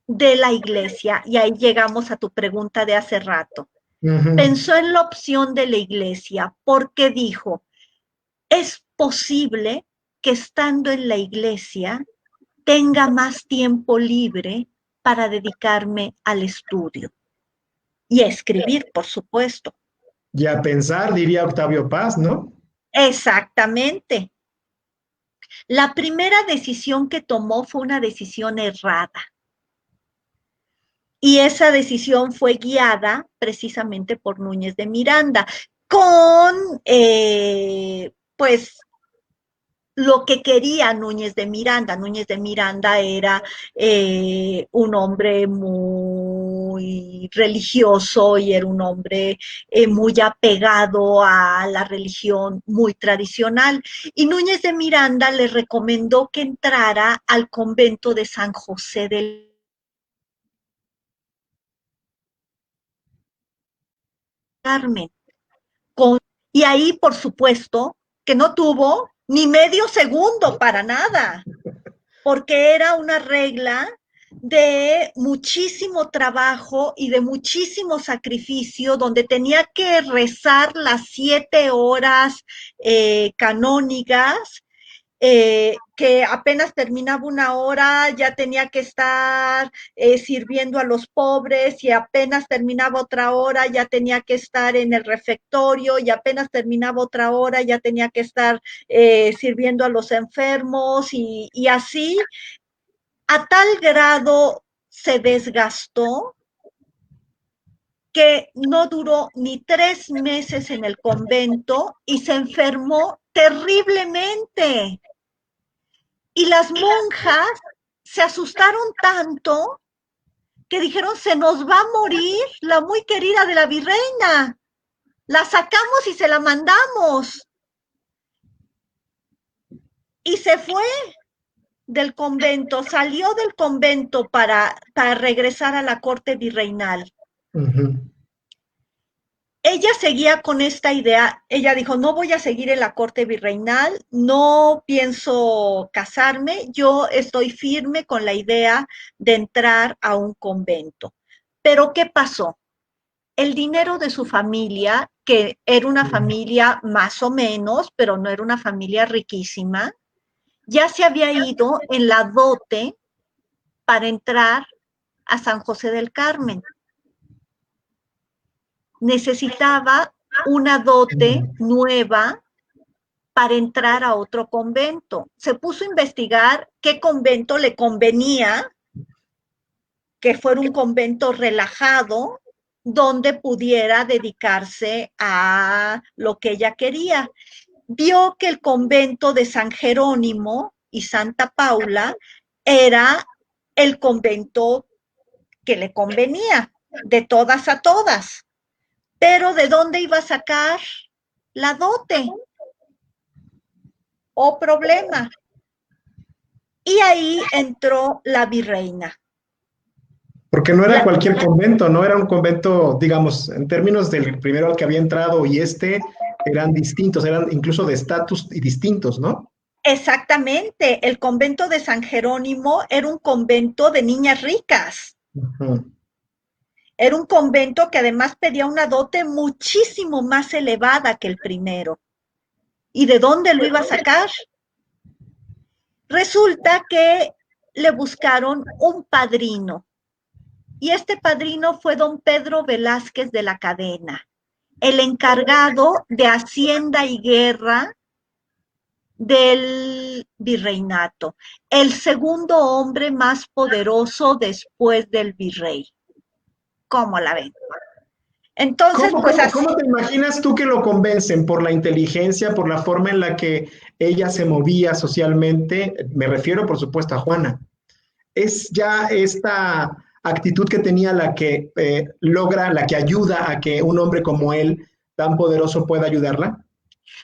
de la iglesia, y ahí llegamos a tu pregunta de hace rato. Ujú. Pensó en la opción de la iglesia porque dijo, es posible que estando en la iglesia tenga más tiempo libre para dedicarme al estudio y a escribir, por supuesto. Y a pensar, diría Octavio Paz, ¿no? Exactamente. La primera decisión que tomó fue una decisión errada. Y esa decisión fue guiada precisamente por Núñez de Miranda, con, pues, lo que quería Núñez de Miranda. Núñez de Miranda era un hombre muy religioso y era un hombre muy apegado a la religión muy tradicional. Y Núñez de Miranda le recomendó que entrara al convento de San José del Carmen. Con, y ahí, por supuesto, que no tuvo ni medio segundo para nada, porque era una regla de muchísimo trabajo y de muchísimo sacrificio, donde tenía que rezar las 7 horas canónicas, que apenas terminaba una hora, ya tenía que estar sirviendo a los pobres, y apenas terminaba otra hora, ya tenía que estar en el refectorio, y apenas terminaba otra hora, ya tenía que estar sirviendo a los enfermos, y así, a tal grado se desgastó que no duró ni 3 meses en el convento y se enfermó terriblemente. Y las monjas se asustaron tanto que dijeron, se nos va a morir la muy querida de la virreina. La sacamos y se la mandamos. Y se fue del convento, salió del convento para regresar a la corte virreinal. Ujú. Ella seguía con esta idea, ella dijo, no voy a seguir en la corte virreinal, no pienso casarme, yo estoy firme con la idea de entrar a un convento. Pero ¿qué pasó? El dinero de su familia, que era una familia más o menos, pero no era una familia riquísima, ya se había ido en la dote para entrar a San José del Carmen. Necesitaba una dote nueva para entrar a otro convento. Se puso a investigar qué convento le convenía, que fuera un convento relajado, donde pudiera dedicarse a lo que ella quería. Vio que el convento de San Jerónimo y Santa Paula era el convento que le convenía, de todas a todas. Pero ¿de dónde iba a sacar la dote? ¿O problema? Y ahí entró la virreina. Porque no era La, cualquier convento, no era un convento, digamos, en términos del primero al que había entrado y eran distintos, eran incluso de estatus y distintos, ¿no? exactamente, el convento de San Jerónimo era un convento de niñas ricas. Ujú. Era un convento que además pedía una dote muchísimo más elevada que el primero. ¿Y de dónde lo iba a sacar? Resulta que le buscaron un padrino. Y este padrino fue don Pedro Velázquez de la Cadena, el encargado de Hacienda y Guerra del virreinato, el segundo hombre más poderoso después del virrey. ¿Cómo la ven? Entonces, ¿Cómo, pues cómo, así, cómo te imaginas tú que lo convencen? ¿Por la inteligencia, por la forma en la que ella se movía socialmente? Me refiero, por supuesto, a Juana. Es ya esta actitud que tenía la que logra, la que ayuda a que un hombre como él, tan poderoso, pueda ayudarla.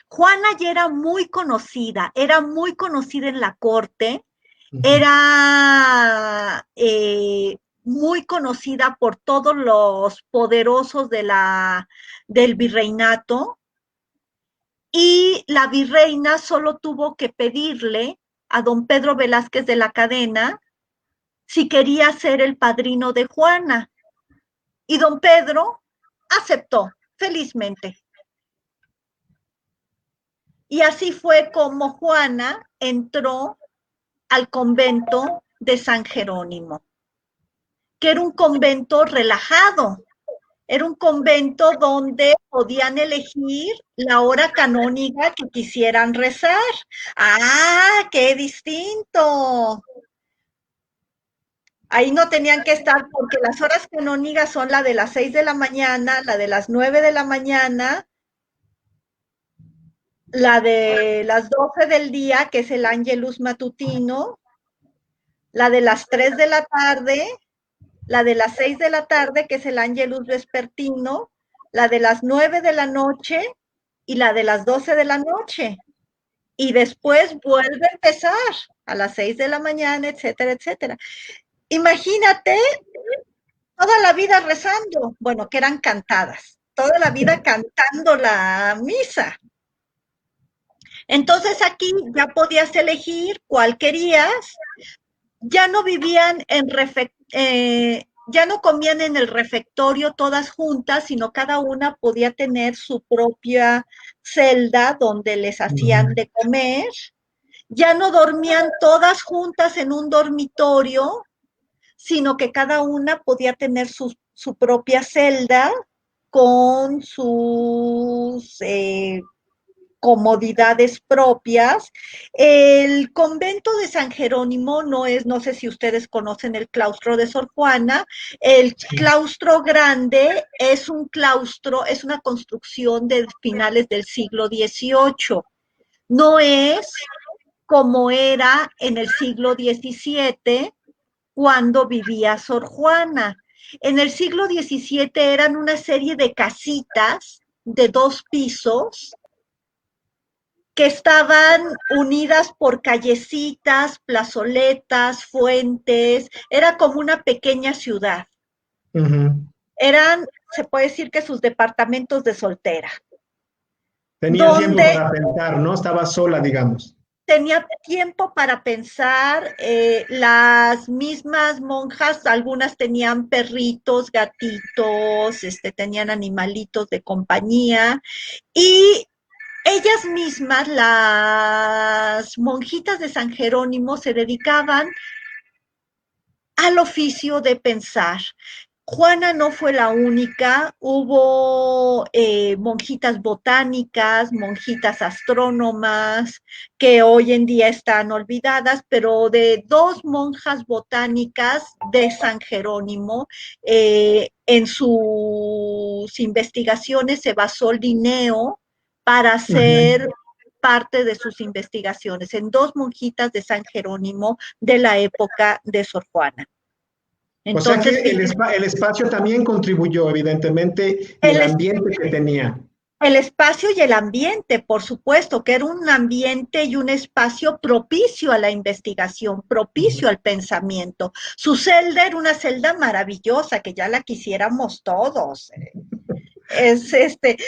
Juana ya era muy conocida en la corte, era muy conocida por todos los poderosos del virreinato, y la virreina solo tuvo que pedirle a don Pedro Velázquez de la Cadena si quería ser el padrino de Juana. Y don Pedro aceptó felizmente. Y así fue como Juana entró al convento de San Jerónimo, que era un convento relajado, era un convento donde podían elegir la hora canónica que quisieran rezar. ¡Ah, qué distinto! Ahí no tenían que estar porque las horas canónicas son la de las 6 de la mañana, la de las 9 de la mañana, la de las 12 del día, que es el Ángelus matutino, la de las 3 de la tarde, la de las 6 de la tarde, que es el Ángelus vespertino, la de las 9 de la noche y la de las 12 de la noche. Y después vuelve a empezar a las 6 de la mañana, etcétera, etcétera. Imagínate toda la vida rezando, bueno, que eran cantadas, toda la vida cantando la misa. Entonces aquí ya podías elegir cuál querías, ya no vivían ya no comían en el refectorio todas juntas, sino cada una podía tener su propia celda donde les hacían de comer, ya no dormían todas juntas en un dormitorio, sino que cada una podía tener su propia celda con sus comodidades propias. El convento de San Jerónimo no es, no sé si ustedes conocen el claustro de Sor Juana, el claustro grande es un claustro, es una construcción de finales del siglo XVIII. No es como era en el siglo XVII cuando vivía Sor Juana. En el siglo XVII eran una serie de casitas de 2 pisos que estaban unidas por callecitas, plazoletas, fuentes, era como una pequeña ciudad. Eran, se puede decir que sus departamentos de soltera. Tenía tiempo para pensar, ¿no? Estaba sola, digamos. Tenía tiempo para pensar, las mismas monjas, algunas tenían perritos, gatitos, tenían animalitos de compañía, y ellas mismas, las monjitas de San Jerónimo, se dedicaban al oficio de pensar. Juana no fue la única, hubo monjitas botánicas, monjitas astrónomas, que hoy en día están olvidadas, pero de 2 monjas botánicas de San Jerónimo, en sus investigaciones se basó Linneo para hacer parte de sus investigaciones, en 2 monjitas de San Jerónimo de la época de Sor Juana. Entonces, o sea que el espacio también contribuyó, evidentemente, y el ambiente que tenía. El espacio y el ambiente, por supuesto, que era un ambiente y un espacio propicio a la investigación, propicio al pensamiento. Su celda era una celda maravillosa, que ya la quisiéramos todos. Es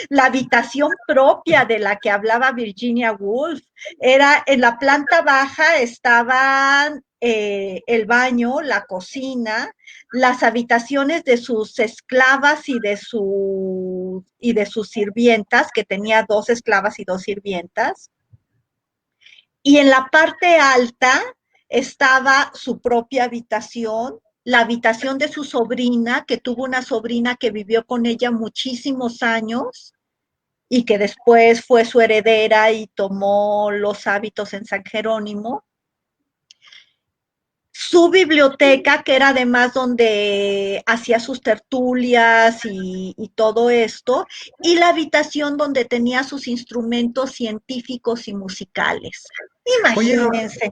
la habitación propia de la que hablaba Virginia Woolf. Era en la planta baja estaban el baño, la cocina, las habitaciones de sus esclavas y de sus sirvientas, que tenía 2 esclavas y 2 sirvientas. Y en la parte alta estaba su propia habitación, la habitación de su sobrina, que tuvo una sobrina que vivió con ella muchísimos años y que después fue su heredera y tomó los hábitos en San Jerónimo. Su biblioteca, que era además donde hacía sus tertulias y todo esto, y la habitación donde tenía sus instrumentos científicos y musicales. Imagínense. Oye,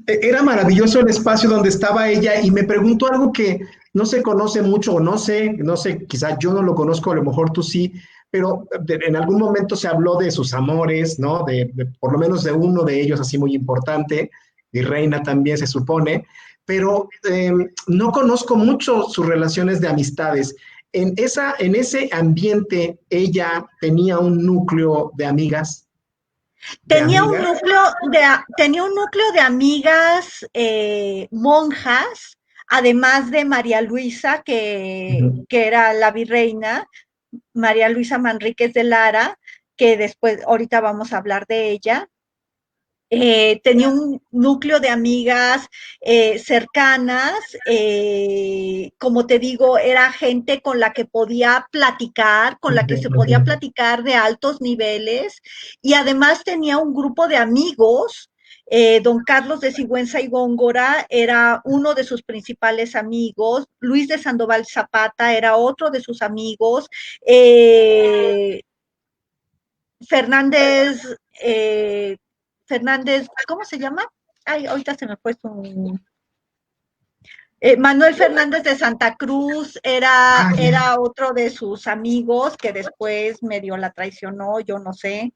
era maravilloso el espacio donde estaba ella y me preguntó algo que no se conoce mucho o no sé, quizás yo no lo conozco, a lo mejor tú sí, pero en algún momento se habló de sus amores, ¿no? Por lo menos de uno de ellos así muy importante, y Reina también se supone, pero no conozco mucho sus relaciones de amistades. En ese ambiente, ella tenía un núcleo de amigas. Tenía un núcleo de amigas monjas, además de María Luisa, que era la virreina, María Luisa Manríquez de Lara, que después, ahorita vamos a hablar de ella. Tenía un núcleo de amigas cercanas, como te digo, era gente con la que podía platicar, con la que se podía platicar de altos niveles, y además tenía un grupo de amigos. Don Carlos de Sigüenza y Góngora era uno de sus principales amigos, Luis de Sandoval Zapata era otro de sus amigos, Fernández, Fernández, ¿cómo se llama? Ay, ahorita se me fue su... Manuel Fernández de Santa Cruz era otro de sus amigos que después medio la traicionó, yo no sé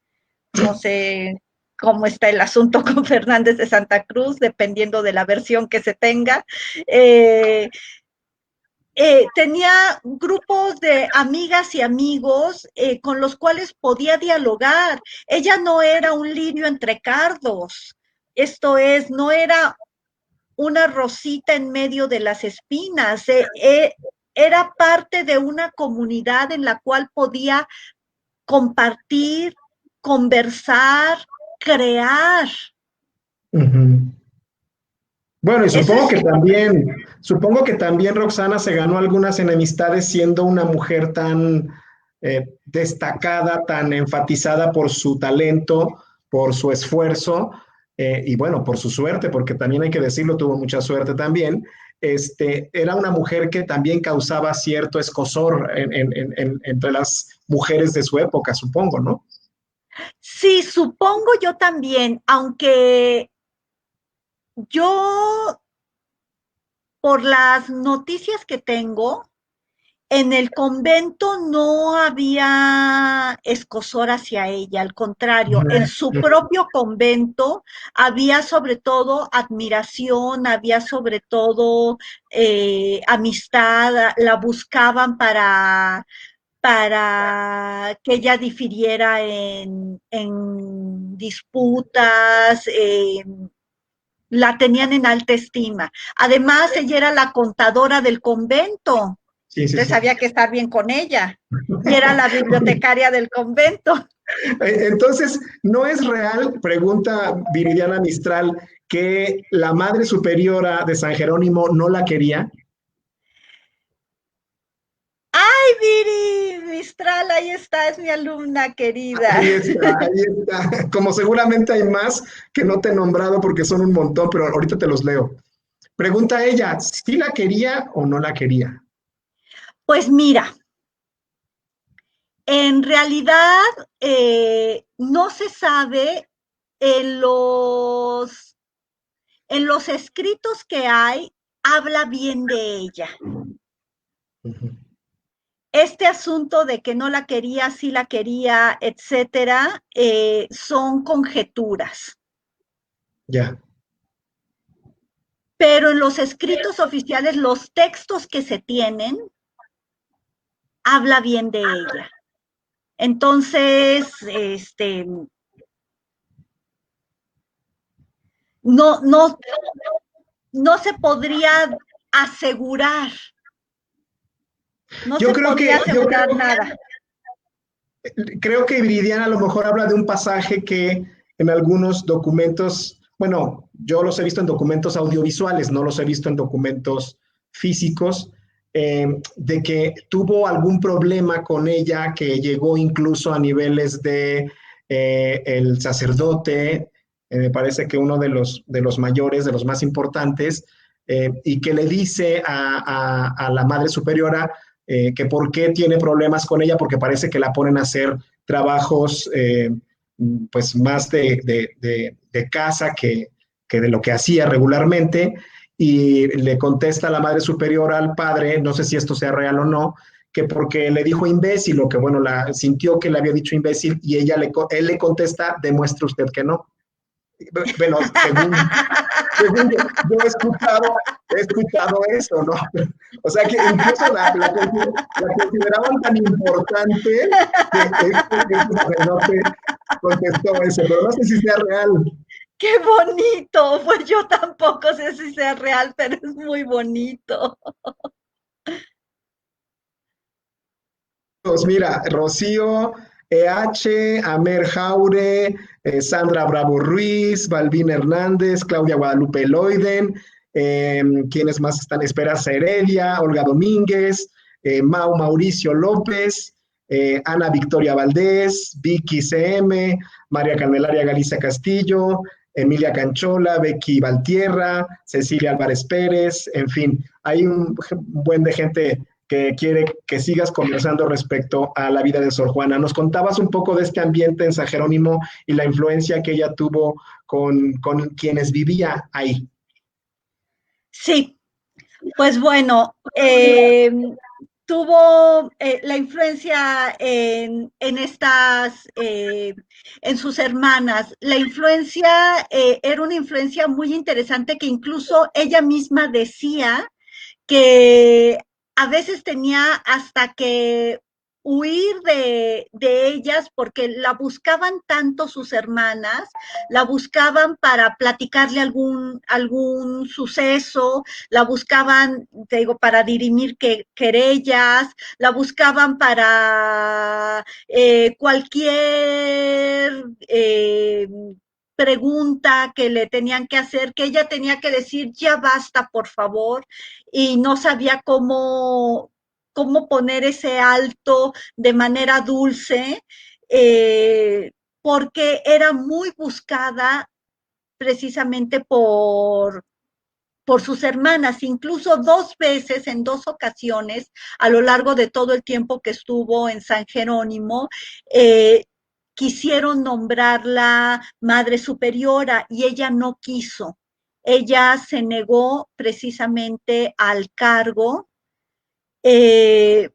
cómo está el asunto con Fernández de Santa Cruz, dependiendo de la versión que se tenga. Tenía grupos de amigas y amigos con los cuales podía dialogar. Ella no era un lirio entre cardos, esto es, no era una rosita en medio de las espinas, era parte de una comunidad en la cual podía compartir, conversar, crear. Bueno, y supongo que también Roxana se ganó algunas enemistades siendo una mujer tan destacada, tan enfatizada por su talento, por su esfuerzo, y bueno, por su suerte, porque también hay que decirlo, tuvo mucha suerte también. Era una mujer que también causaba cierto escozor entre las mujeres de su época, supongo, ¿no? Sí, supongo yo también, aunque yo, por las noticias que tengo, en el convento no había escosor hacia ella, al contrario, en su propio convento había sobre todo admiración, había sobre todo amistad, la buscaban para que ella difiriera en disputas, la tenían en alta estima. Además, ella era la contadora del convento. Sí, sí, Entonces sí. había que estar bien con ella. Y era la bibliotecaria del convento. Entonces, ¿no es real, pregunta Viridiana Mistral, que la madre superiora de San Jerónimo no la quería? ¡Ay, Viri! Mistral, ahí está, es mi alumna querida. Ahí está, ahí está. Como seguramente hay más que no te he nombrado porque son un montón, pero ahorita te los leo. Pregunta ella, ¿sí la quería o no la quería? Pues mira, en realidad no se sabe en en los escritos que hay, habla bien de ella. Este asunto de que no la quería, sí la quería, etcétera, son conjeturas. Ya. Pero en los escritos oficiales, los textos que se tienen, habla bien de ella. Entonces, no, no se podría asegurar, no Yo se creo podría que, asegurar nada. creo que Viridiana a lo mejor habla de un pasaje que en algunos documentos, bueno, yo los he visto en documentos audiovisuales, no los he visto en documentos físicos, de que tuvo algún problema con ella que llegó incluso a niveles de el sacerdote, me parece que uno de los mayores, de los más importantes, y que le dice a la madre superiora, que por qué tiene problemas con ella, porque parece que la ponen a hacer trabajos pues más de casa que de lo que hacía regularmente, y le contesta la madre superior al padre, no sé si esto sea real o no, que porque le dijo imbécil, o que bueno, la sintió que le había dicho imbécil, y él le contesta, demuestre usted que no. Bueno, según yo he escuchado eso, ¿no? O sea que incluso la consideraban tan importante que este sacerdote contestó eso, pero no sé si sea real. Qué bonito. Pues yo tampoco sé si sea real, pero es muy bonito. Pues mira, Rocío EH, Amer Jaure, Sandra Bravo Ruiz, Balbín Hernández, Claudia Guadalupe Loiden, quienes más están, Esperanza Heredia, Olga Domínguez, Mauricio López, Ana Victoria Valdés, Vicky CM, María Candelaria Galicia Castillo, Emilia Canchola, Becky Valtierra, Cecilia Álvarez Pérez, en fin, hay un buen de gente que quiere que sigas conversando respecto a la vida de Sor Juana. Nos contabas un poco de este ambiente en San Jerónimo y la influencia que ella tuvo con quienes vivía ahí. Sí, pues bueno, tuvo la influencia en estas, en sus hermanas. La influencia era una influencia muy interesante que incluso ella misma decía que a veces tenía hasta que huir de ellas porque la buscaban tanto sus hermanas, la buscaban para platicarle algún suceso, la buscaban, te digo, para dirimir querellas, la buscaban para cualquier pregunta que le tenían que hacer, que ella tenía que decir, ya basta, por favor, y no sabía cómo poner ese alto de manera dulce, porque era muy buscada precisamente por sus hermanas, incluso 2 veces, en 2 ocasiones, a lo largo de todo el tiempo que estuvo en San Jerónimo, quisieron nombrarla Madre Superiora y ella no quiso. Ella se negó precisamente al cargo, eh,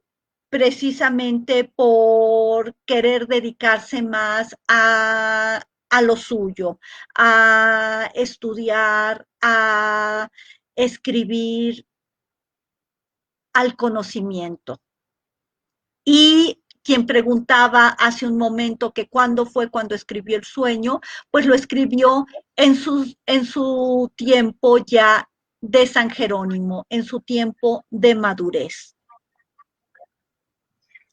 precisamente por querer dedicarse más a lo suyo, a estudiar, a escribir, al conocimiento. Y quien preguntaba hace un momento que cuándo fue cuando escribió El Sueño, pues lo escribió en su tiempo ya de San Jerónimo, en su tiempo de madurez.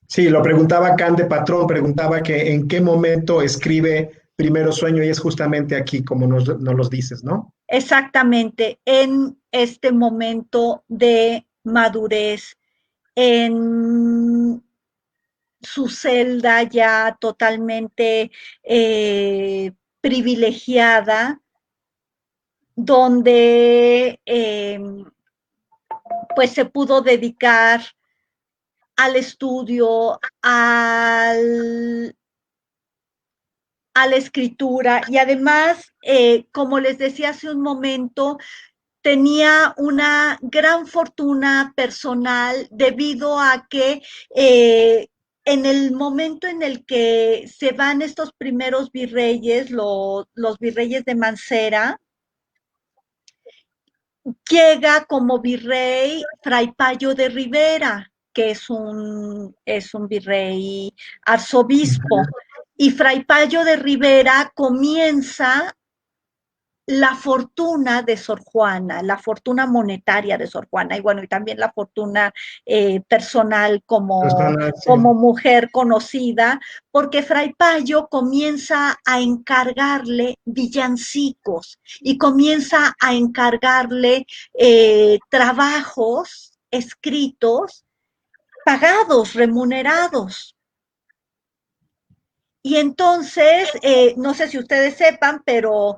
Sí, lo preguntaba Can de Patrón, preguntaba que en qué momento escribe Primero Sueño y es justamente aquí, como nos los dices, ¿no? Exactamente, en este momento de madurez, en su celda ya totalmente privilegiada, donde pues se pudo dedicar al estudio, a la escritura y además, como les decía hace un momento, tenía una gran fortuna personal debido a que en el momento en el que se van estos primeros virreyes, los virreyes de Mancera, llega como virrey Fray Payo de Rivera, que es un virrey arzobispo. Y Fray Payo de Rivera comienza la fortuna de Sor Juana, la fortuna monetaria de Sor Juana, y bueno, y también la fortuna personal Sí. como mujer conocida, porque Fray Payo comienza a encargarle villancicos y comienza a encargarle trabajos escritos, pagados, remunerados. Y entonces, no sé si ustedes sepan, pero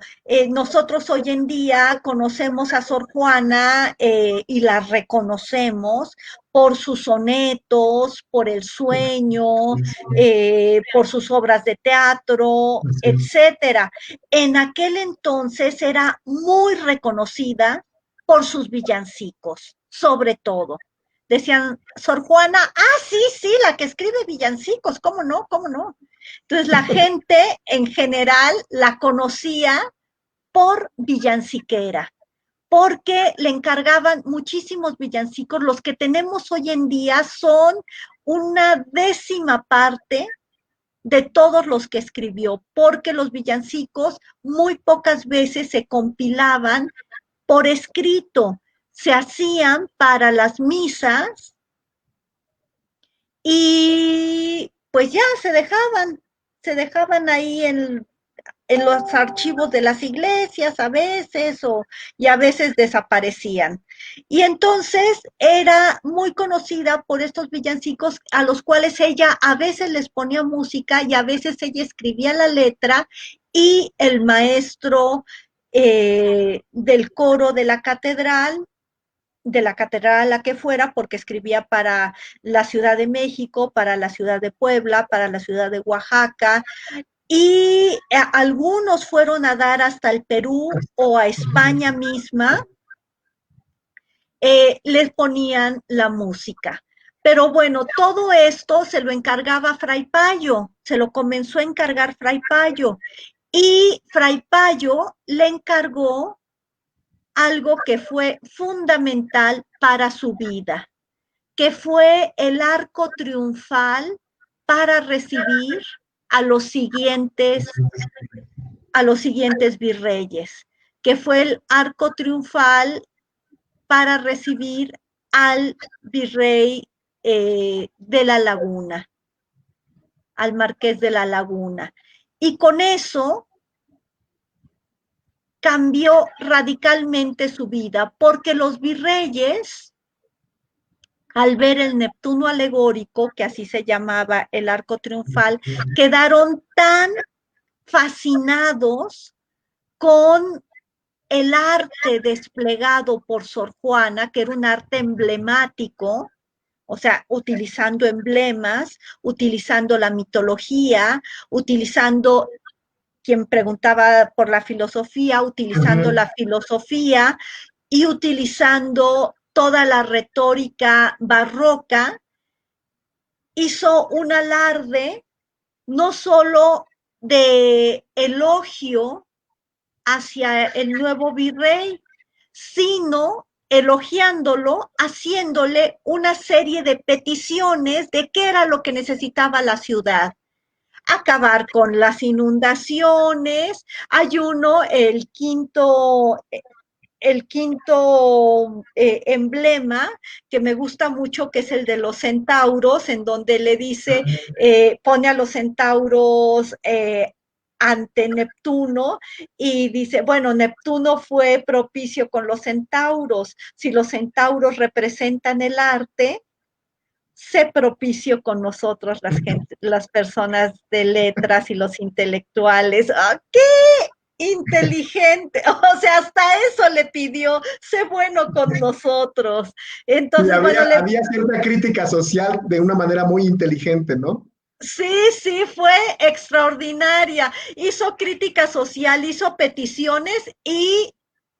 nosotros hoy en día conocemos a Sor Juana y la reconocemos por sus sonetos, por el sueño, por sus obras de teatro, Sí. etcétera. En aquel entonces era muy reconocida por sus villancicos, sobre todo. Decían, Sor Juana, sí, sí, la que escribe villancicos, ¿cómo no? ¿Cómo no? Entonces la gente en general la conocía por villanciquera, porque le encargaban muchísimos villancicos. Los que tenemos hoy en día son una 10ª parte de todos los que escribió, porque los villancicos muy pocas veces se compilaban por escrito, se hacían para las misas y pues ya se dejaban ahí en los archivos de las iglesias a veces y a veces desaparecían. Y entonces era muy conocida por estos villancicos a los cuales ella a veces les ponía música y a veces ella escribía la letra y el maestro del coro de la catedral a la que fuera, porque escribía para la Ciudad de México, para la Ciudad de Puebla, para la Ciudad de Oaxaca, y algunos fueron a dar hasta el Perú o a España misma, les ponían la música. Pero bueno, todo esto se lo encargaba Fray Payo, se lo comenzó a encargar Fray Payo, y Fray Payo le encargó algo que fue fundamental para su vida, que fue el arco triunfal para recibir a los siguientes virreyes, que fue el arco triunfal para recibir al virrey de la Laguna, al marqués de la Laguna. Y con eso cambió radicalmente su vida, porque los virreyes, al ver el Neptuno alegórico, que así se llamaba el arco triunfal, quedaron tan fascinados con el arte desplegado por Sor Juana, que era un arte emblemático, o sea, utilizando emblemas, utilizando la mitología, utilizando, quien preguntaba por la filosofía, utilizando la filosofía y utilizando toda la retórica barroca, hizo un alarde no solo de elogio hacia el nuevo virrey, sino elogiándolo, haciéndole una serie de peticiones de qué era lo que necesitaba la ciudad. Acabar con las inundaciones. Hay uno, el quinto emblema que me gusta mucho, que es el de los centauros, en donde le dice, pone a los centauros ante Neptuno y dice, bueno, Neptuno fue propicio con los centauros, si los centauros representan el arte, sé propicio con nosotros, las personas de letras y los intelectuales. ¡Oh, qué inteligente! O sea, hasta eso le pidió, sé bueno con nosotros. Entonces, bueno, había cierta crítica social de una manera muy inteligente, ¿no? sí, fue extraordinaria. Hizo crítica social, hizo peticiones y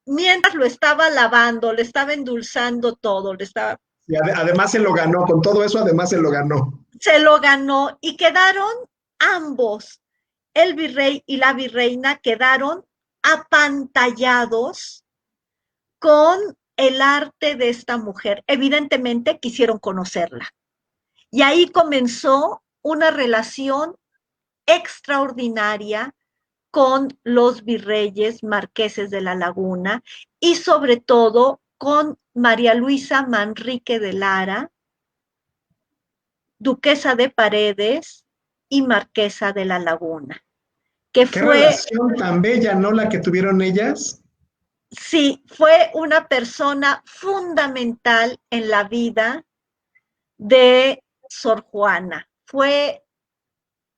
mientras lo estaba lavando, le estaba endulzando todo, le estaba... Y además se lo ganó, con todo eso además se lo ganó. Se lo ganó y quedaron ambos, el virrey y la virreina, quedaron apantallados con el arte de esta mujer. Evidentemente quisieron conocerla. Y ahí comenzó una relación extraordinaria con los virreyes marqueses de la Laguna y sobre todo con María Luisa Manrique de Lara, duquesa de Paredes y marquesa de la Laguna, que Qué fue, relación tan bella, ¿no? La que tuvieron ellas. sí, fue una persona fundamental en la vida de Sor Juana. Fue,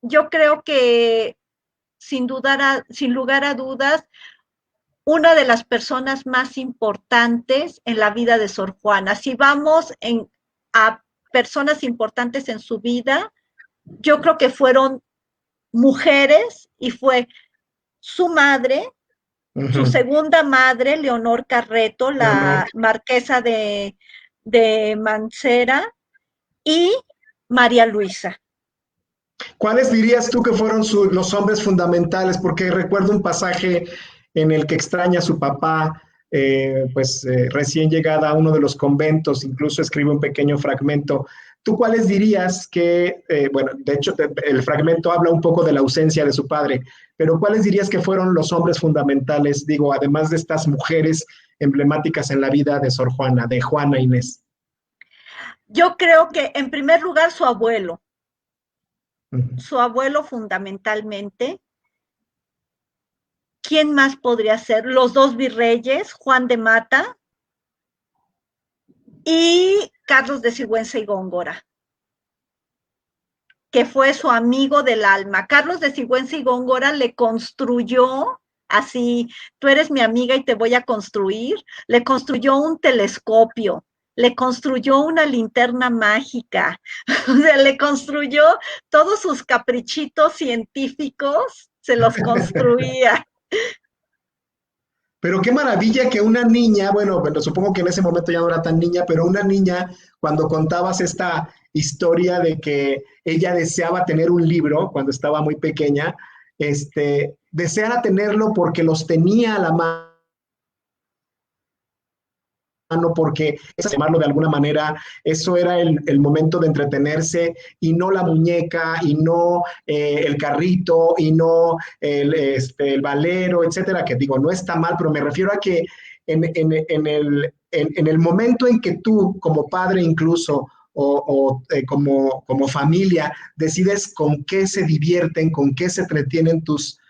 yo creo que sin lugar a dudas, una de las personas más importantes en la vida de Sor Juana. Si vamos a personas importantes en su vida, yo creo que fueron mujeres y fue su madre, su segunda madre, Leonor Carreto, la marquesa de Mancera, y María Luisa. ¿Cuáles dirías tú que fueron los hombres fundamentales? Porque recuerdo un pasaje en el que extraña a su papá, recién llegada a uno de los conventos, incluso escribe un pequeño fragmento ¿tú cuáles dirías que, bueno, de hecho el fragmento habla un poco de la ausencia de su padre, pero cuáles dirías que fueron los hombres fundamentales, digo, además de estas mujeres emblemáticas en la vida de Sor Juana, de Juana Inés? Yo creo que en primer lugar Ujú. su abuelo fundamentalmente. ¿Quién más podría ser? Los dos virreyes, Juan de Mata y Carlos de Sigüenza y Góngora, que fue su amigo del alma. Carlos de Sigüenza y Góngora le construyó así, tú eres mi amiga y te voy a construir, le construyó un telescopio, le construyó una linterna mágica, o sea, le construyó todos sus caprichitos científicos, se los construía. Pero qué maravilla que una niña, bueno, supongo que en ese momento ya no era tan niña, pero una niña, cuando contabas esta historia de que ella deseaba tener un libro cuando estaba muy pequeña, deseara tenerlo porque los tenía a la mano, porque, llamarlo de alguna manera, eso era el momento de entretenerse y no la muñeca y no el carrito y no el valero, etcétera, que digo, no está mal, pero me refiero a que en el momento en que tú, como padre incluso, como familia, decides con qué se divierten, con qué se entretienen tus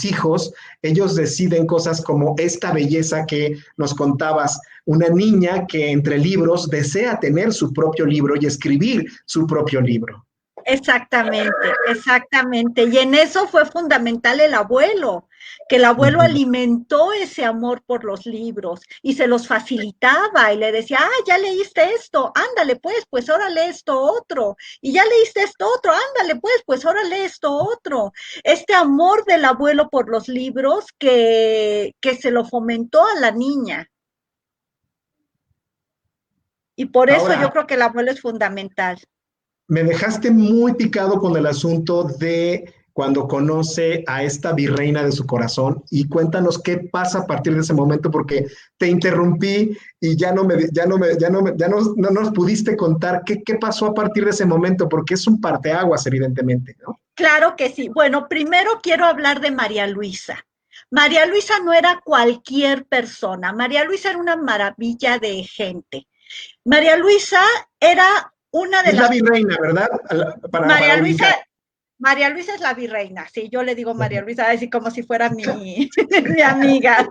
hijos, ellos deciden cosas como esta belleza que nos contabas, una niña que entre libros desea tener su propio libro y escribir su propio libro. Exactamente, exactamente. Y en eso fue fundamental el abuelo, que el Uh abuelo -huh. alimentó ese amor por los libros y se los facilitaba y le decía, ah, ya leíste esto, ándale pues ahora lee esto otro. Y ya leíste esto otro, ándale pues ahora lee esto otro. Este amor del abuelo por los libros que se lo fomentó a la niña. Y por eso yo Ahora, creo que el abuelo es fundamental. me dejaste muy picado con el asunto de cuando conoce a esta virreina de su corazón y cuéntanos qué pasa a partir de ese momento porque te interrumpí y ya no nos pudiste contar qué pasó a partir de ese momento porque es un parteaguas evidentemente, ¿no? Claro que sí. Bueno, primero quiero hablar de María Luisa. María Luisa no era cualquier persona. María Luisa era una maravilla de gente. María Luisa era una de Es la las... virreina, ¿verdad? Para María Luisa, ubicar. María Luisa es la virreina. Sí, yo le digo María Luisa así como si fuera mi, mi amiga.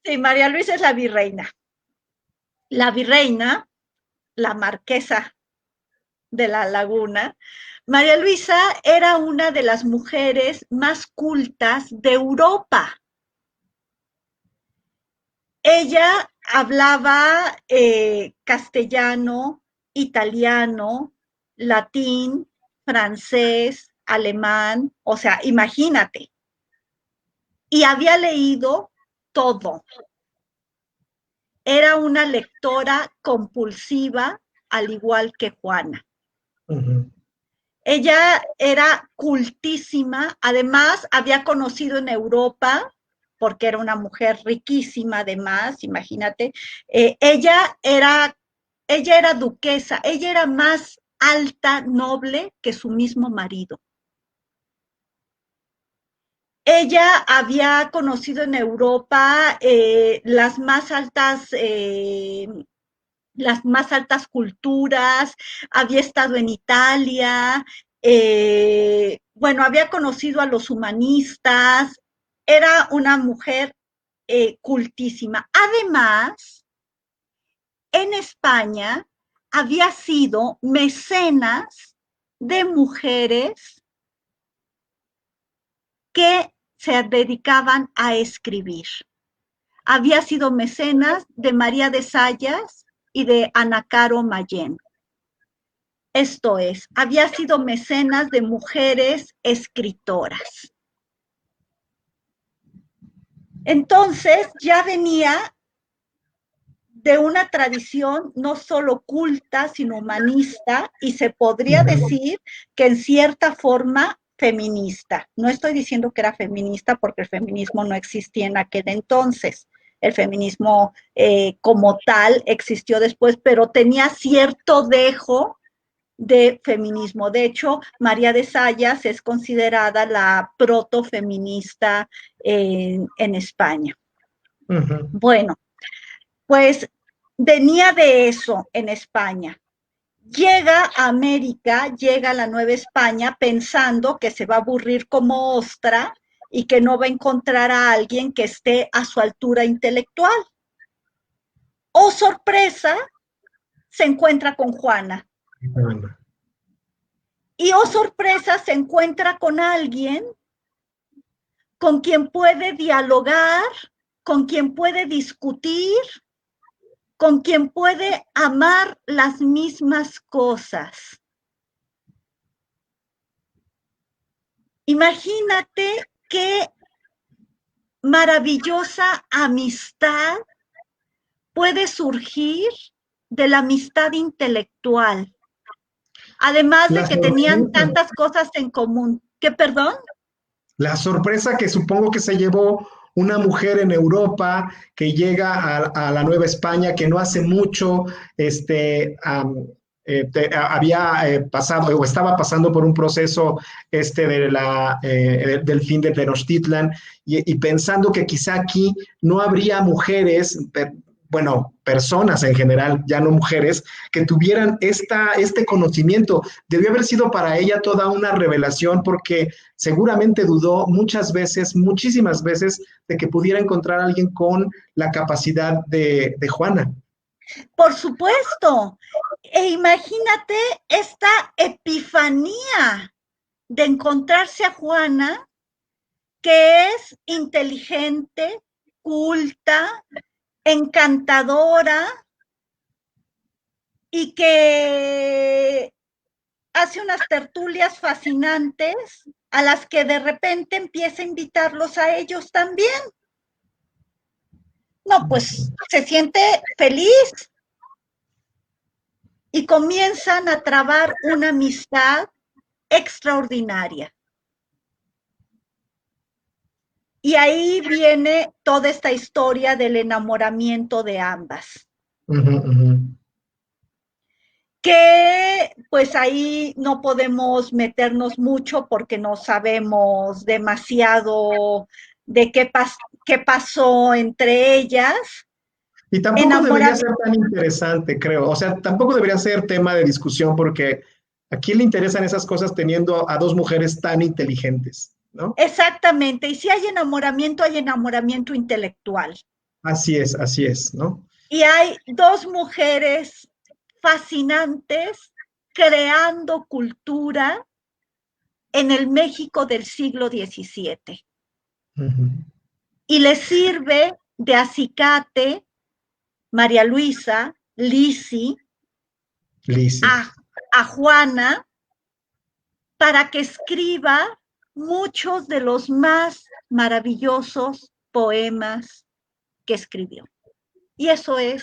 Sí, María Luisa es la virreina. La virreina, la marquesa de la Laguna. María Luisa era una de las mujeres más cultas de Europa. Ella hablaba castellano, italiano, latín, francés, alemán, o sea, imagínate. Y había leído todo. Era una lectora compulsiva, al igual que Juana. Uh -huh. Ella era cultísima, además había conocido en Europa, porque era una mujer riquísima además, imagínate, ella era duquesa, ella era más alta, noble que su mismo marido. Ella había conocido en Europa las más altas culturas, había estado en Italia, bueno, había conocido a los humanistas, era una mujer cultísima. Además, en España había sido mecenas de mujeres que se dedicaban a escribir. Había sido mecenas de María de Sayas y de Ana Caro Mayén. Esto es, había sido mecenas de mujeres escritoras. Entonces ya venía de una tradición no solo culta, sino humanista, y se podría decir que en cierta forma feminista. No estoy diciendo que era feminista porque el feminismo no existía en aquel entonces. el feminismo como tal existió después, pero tenía cierto dejo de feminismo. De hecho, María de Sayas es considerada la protofeminista en España. Bueno, pues venía de eso en España. Llega a América, llega a la Nueva España pensando que se va a aburrir como ostra y que no va a encontrar a alguien que esté a su altura intelectual. Oh, sorpresa, se encuentra con Juana. Y oh, sorpresa, se encuentra con alguien con quien puede dialogar, con quien puede discutir, con quien puede amar las mismas cosas. Imagínate qué maravillosa amistad puede surgir de la amistad intelectual, además de que tenían tantas cosas en común. ¿Qué, perdón? La sorpresa que supongo que se llevó una mujer en Europa que llega a la Nueva España, que no hace mucho había pasado o estaba pasando por un proceso del fin de Tenochtitlan y pensando que quizá aquí no habría mujeres, bueno, personas en general, ya no mujeres, que tuvieran este conocimiento. Debió haber sido para ella toda una revelación porque seguramente dudó muchas veces, muchísimas veces, de que pudiera encontrar a alguien con la capacidad de Juana. Por supuesto. E imagínate esta epifanía de encontrarse a Juana, que es inteligente, culta, encantadora y que hace unas tertulias fascinantes a las que de repente empieza a invitarlos a ellos también. No, pues se siente feliz y comienzan a trabar una amistad extraordinaria. Y ahí viene toda esta historia del enamoramiento de ambas. Que pues ahí no podemos meternos mucho porque no sabemos demasiado de qué pasó entre ellas. Y tampoco debería ser tan interesante, creo. O sea, tampoco debería ser tema de discusión porque ¿a quién le interesan esas cosas teniendo a dos mujeres tan inteligentes? ¿No? Exactamente, y si hay enamoramiento intelectual. Así es, ¿no? Y hay dos mujeres fascinantes creando cultura en el México del siglo XVII. Y les sirve de acicate María Luisa, Lisi, a Juana, para que escriba muchos de los más maravillosos poemas que escribió. Y eso es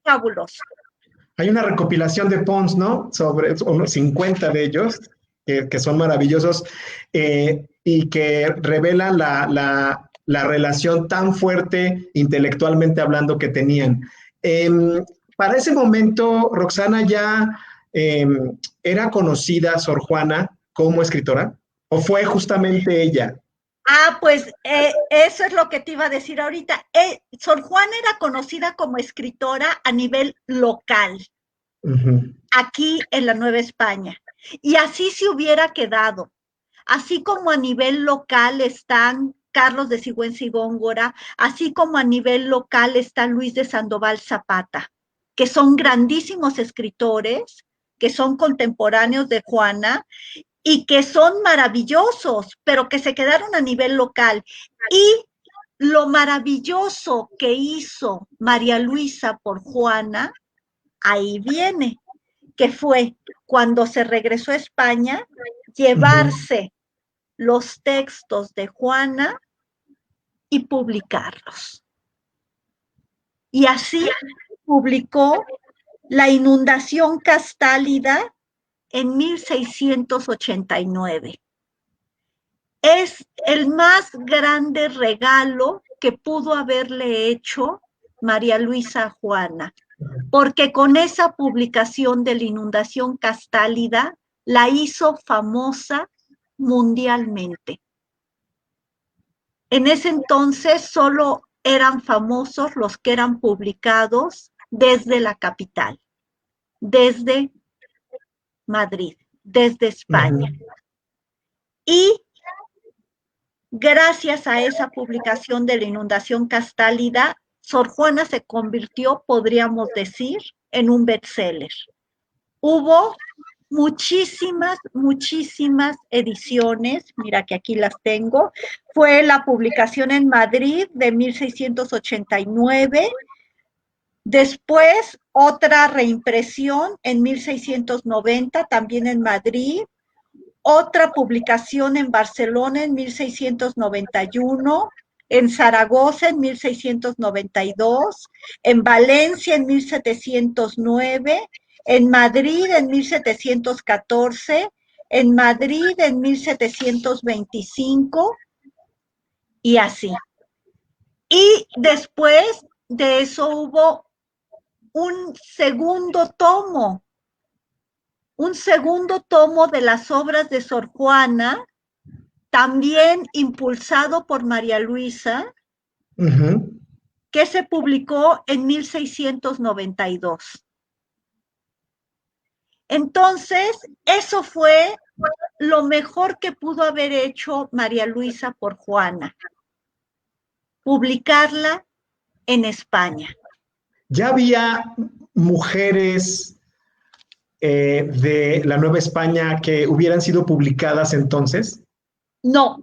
fabuloso. Hay una recopilación de Pons, ¿no? Sobre unos 50 de ellos, que son maravillosos y que revelan la relación tan fuerte intelectualmente hablando que tenían. Para ese momento, Roxana ya era conocida, Sor Juana, como escritora, ¿o fue justamente ella? Ah, pues eso es lo que te iba a decir ahorita. Sor Juana era conocida como escritora a nivel local, aquí en la Nueva España. Y así se hubiera quedado. Así como a nivel local están Carlos de Sigüenza y Góngora, así como a nivel local está Luis de Sandoval Zapata, que son grandísimos escritores, que son contemporáneos de Juana y que son maravillosos, pero que se quedaron a nivel local. Y lo maravilloso que hizo María Luisa por Juana, ahí viene, que fue cuando se regresó a España, llevarse los textos de Juana y publicarlos. Y así publicó La inundación castálida en 1689. Es el más grande regalo que pudo haberle hecho María Luisa a Juana, porque con esa publicación de La inundación castálida la hizo famosa mundialmente. En ese entonces solo eran famosos los que eran publicados desde la capital, desde Madrid, desde España. Y gracias a esa publicación de La inundación castálida, Sor Juana se convirtió, podríamos decir, en un bestseller. Hubo muchísimas ediciones, mira que aquí las tengo. Fue la publicación en Madrid de 1689, después otra reimpresión en 1690, también en Madrid, otra publicación en Barcelona en 1691, en Zaragoza en 1692, en Valencia en 1709, en Madrid en 1714, en Madrid en 1725 y así. Y después de eso hubo un segundo tomo de las obras de Sor Juana, también impulsado por María Luisa, que se publicó en 1692. Entonces, eso fue lo mejor que pudo haber hecho María Luisa por Juana, publicarla en España. ¿Ya había mujeres de la Nueva España que hubieran sido publicadas entonces? No,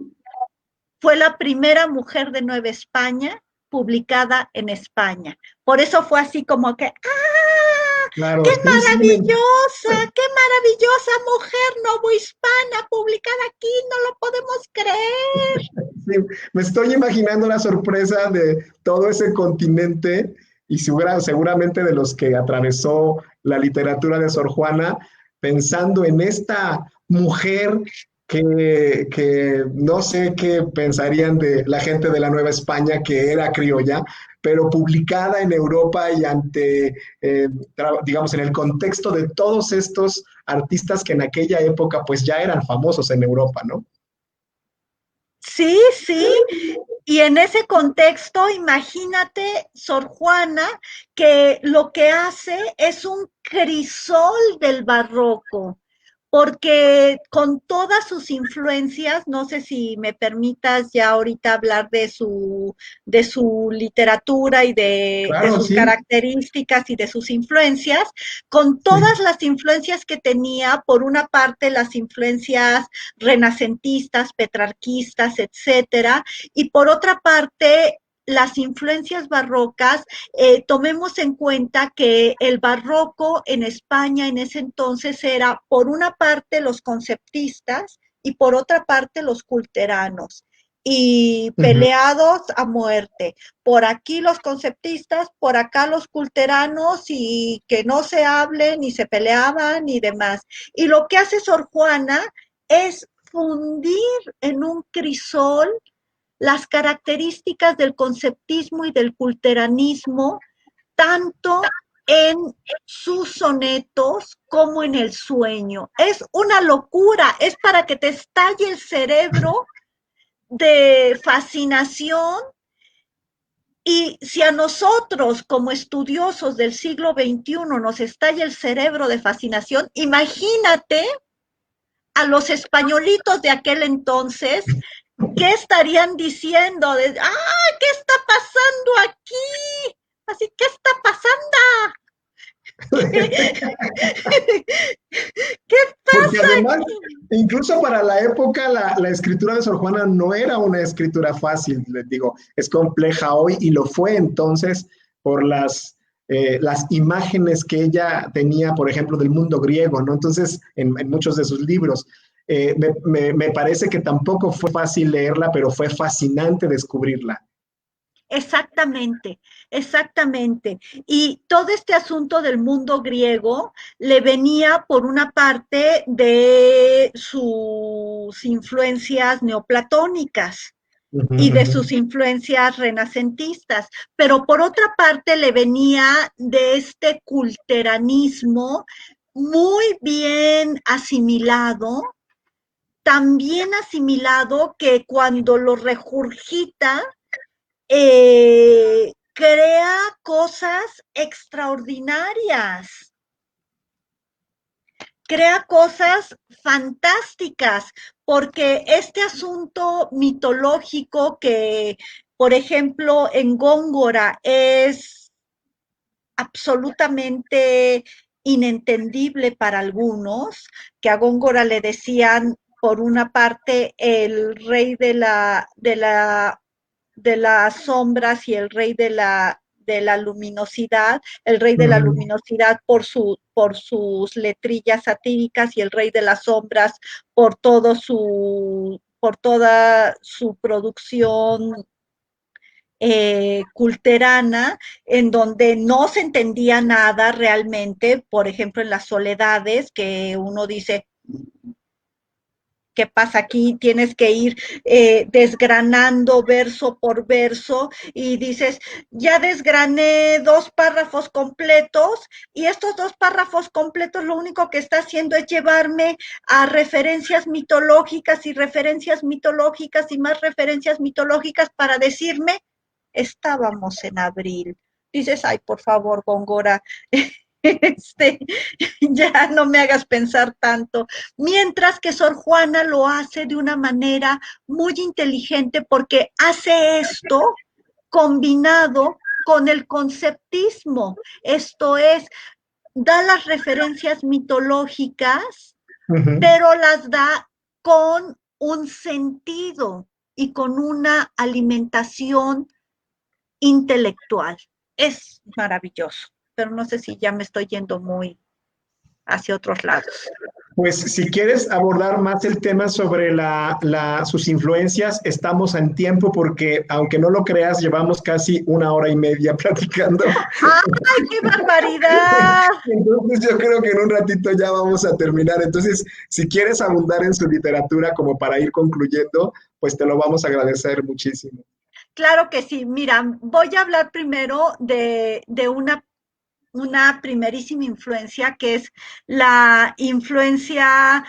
fue la primera mujer de Nueva España publicada en España. Por eso fue así como que, ¡ah! Claro, ¡Qué sí, maravillosa! ¡Qué maravillosa mujer novohispana publicada aquí! ¡No lo podemos creer! Sí, me estoy imaginando la sorpresa de todo ese continente y seguramente de los que atravesó la literatura de Sor Juana, pensando en esta mujer que no sé qué pensarían de la gente de la Nueva España, que era criolla, pero publicada en Europa y ante, digamos, en el contexto de todos estos artistas que en aquella época pues ya eran famosos en Europa, ¿no? Sí, sí. Y en ese contexto, imagínate, Sor Juana, que lo que hace es un crisol del barroco, porque con todas sus influencias, no sé si me permitas ya ahorita hablar de su literatura y de Claro, sus sí. características y de sus influencias, con todas las influencias que tenía, por una parte las influencias renacentistas, petrarquistas, etcétera, y por otra parte las influencias barrocas, tomemos en cuenta que el barroco en España en ese entonces era, por una parte, los conceptistas y por otra parte, los culteranos, y peleados a muerte. Por aquí los conceptistas, por acá los culteranos, y que no se hablen, ni se peleaban, ni demás. Y lo que hace Sor Juana es fundir en un crisol las características del conceptismo y del culteranismo, tanto en sus sonetos como en el sueño. Es una locura, es para que te estalle el cerebro de fascinación. Y si a nosotros, como estudiosos del siglo XXI, nos estalla el cerebro de fascinación, imagínate a los españolitos de aquel entonces, ¿qué estarían diciendo? ¿Qué está pasando aquí? Así, ¿qué está pasando? ¿Qué pasa? Porque además, incluso para la época, la escritura de Sor Juana no era una escritura fácil, les digo, es compleja hoy y lo fue entonces por las imágenes que ella tenía, por ejemplo, del mundo griego, ¿no? Entonces, en muchos de sus libros. Me parece que tampoco fue fácil leerla, pero fue fascinante descubrirla. Exactamente, exactamente. Y todo este asunto del mundo griego le venía por una parte de sus influencias neoplatónicas. y de sus influencias renacentistas, pero por otra parte le venía de este culteranismo muy bien asimilado, tan bien asimilado que cuando lo regurgita, crea cosas extraordinarias, crea cosas fantásticas, porque este asunto mitológico que, por ejemplo, en Góngora es absolutamente inentendible para algunos, que a Góngora le decían, por una parte, el rey de las sombras y el rey de la luminosidad, el rey de la luminosidad por sus letrillas satíricas y el rey de las sombras por toda su producción culterana, en donde no se entendía nada realmente, por ejemplo, en las soledades, que uno dice, ¿qué pasa aquí? Tienes que ir desgranando verso por verso y dices, ya desgrané 2 párrafos completos y estos 2 párrafos completos lo único que está haciendo es llevarme a referencias mitológicas y referencias mitológicas y más referencias mitológicas para decirme, estábamos en abril. Dices, ay, por favor, Góngora, ya no me hagas pensar tanto. Mientras que Sor Juana lo hace de una manera muy inteligente porque hace esto combinado con el conceptismo. Esto es, da las referencias mitológicas, pero las da con un sentido y con una alimentación intelectual. Es maravilloso, pero no sé si ya me estoy yendo muy hacia otros lados. Pues si quieres abordar más el tema sobre sus influencias, estamos en tiempo porque, aunque no lo creas, llevamos casi 1 hora y media platicando. ¡Ay, qué barbaridad! Entonces yo creo que en un ratito ya vamos a terminar. Entonces, si quieres abundar en su literatura como para ir concluyendo, pues te lo vamos a agradecer muchísimo. Claro que sí. Mira, voy a hablar primero de una primerísima influencia, que es la influencia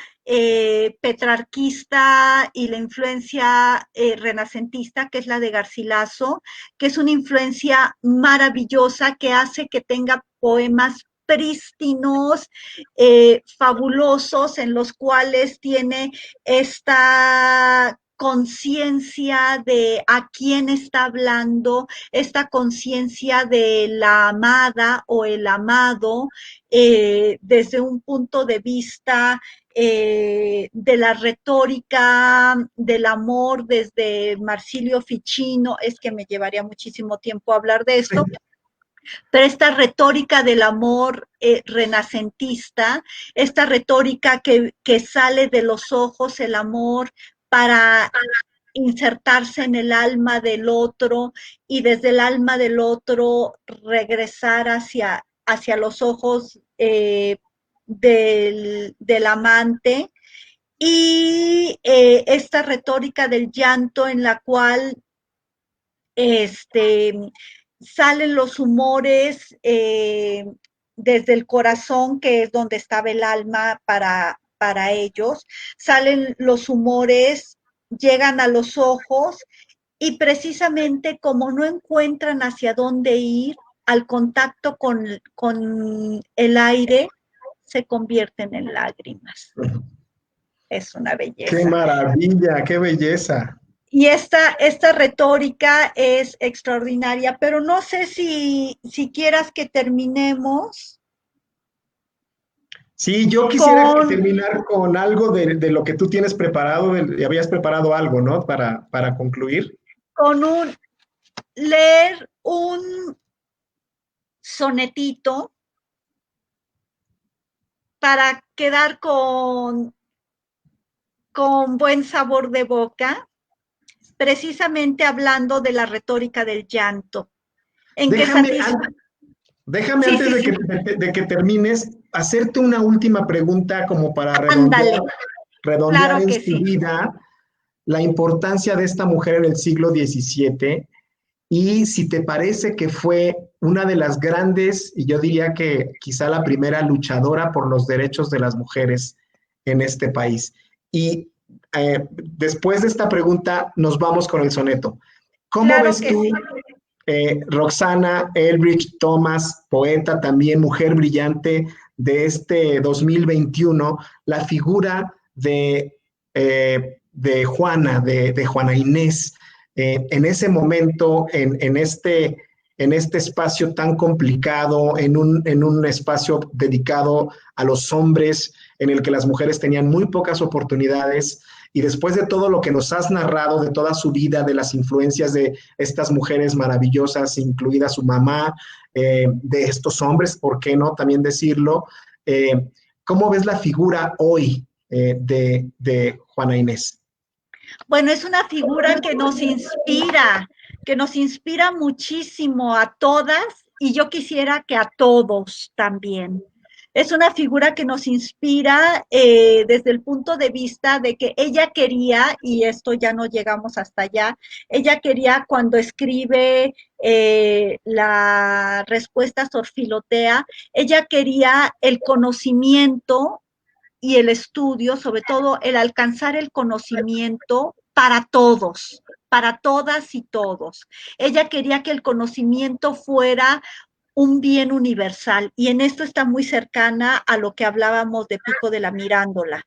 petrarquista y la influencia renacentista, que es la de Garcilaso, que es una influencia maravillosa que hace que tenga poemas prístinos, fabulosos, en los cuales tiene esta conciencia de a quién está hablando, esta conciencia de la amada o el amado, desde un punto de vista de la retórica del amor desde Marsilio Ficino. Es que me llevaría muchísimo tiempo hablar de esto, pero esta retórica del amor renacentista, esta retórica que sale de los ojos, el amor, para insertarse en el alma del otro y desde el alma del otro regresar hacia los ojos del amante. Y esta retórica del llanto en la cual salen los humores desde el corazón, que es donde estaba el alma para ellos, salen los humores, llegan a los ojos y precisamente como no encuentran hacia dónde ir, al contacto con el aire, se convierten en lágrimas. Es una belleza. ¡Qué maravilla! ¡Qué belleza! Y esta retórica es extraordinaria, pero no sé si quieras que terminemos. Sí, yo quisiera terminar con algo de lo que tú tienes preparado, y habías preparado algo, ¿no? Para concluir. Con leer un sonetito para quedar con buen sabor de boca, precisamente hablando de la retórica del llanto. Déjame sí, antes sí, de que termines, hacerte una última pregunta como para redondear claro en su vida. la importancia de esta mujer en el siglo XVII y si te parece que fue una de las grandes, y yo diría que quizá la primera luchadora por los derechos de las mujeres en este país. Y después de esta pregunta nos vamos con el soneto. ¿Cómo Claro ves que tú, sí. Roxana Elbridge Thomas, poeta también, mujer brillante de este 2021, la figura de Juana, de Juana Inés, en ese momento, en este espacio tan complicado, en un espacio dedicado a los hombres, en el que las mujeres tenían muy pocas oportunidades, y después de todo lo que nos has narrado, de toda su vida, de las influencias de estas mujeres maravillosas, incluida su mamá, de estos hombres, ¿por qué no también decirlo? ¿Cómo ves la figura hoy de Juana Inés? Bueno, es una figura que nos inspira muchísimo a todas y yo quisiera que a todos también. Es una figura que nos inspira desde el punto de vista de que ella quería, y esto ya no llegamos hasta allá, ella quería cuando escribe la respuesta Sorfilotea, ella quería el conocimiento y el estudio, sobre todo el alcanzar el conocimiento para todos, para todas y todos. Ella quería que el conocimiento fuera un bien universal y en esto está muy cercana a lo que hablábamos de Pico de la Mirándola.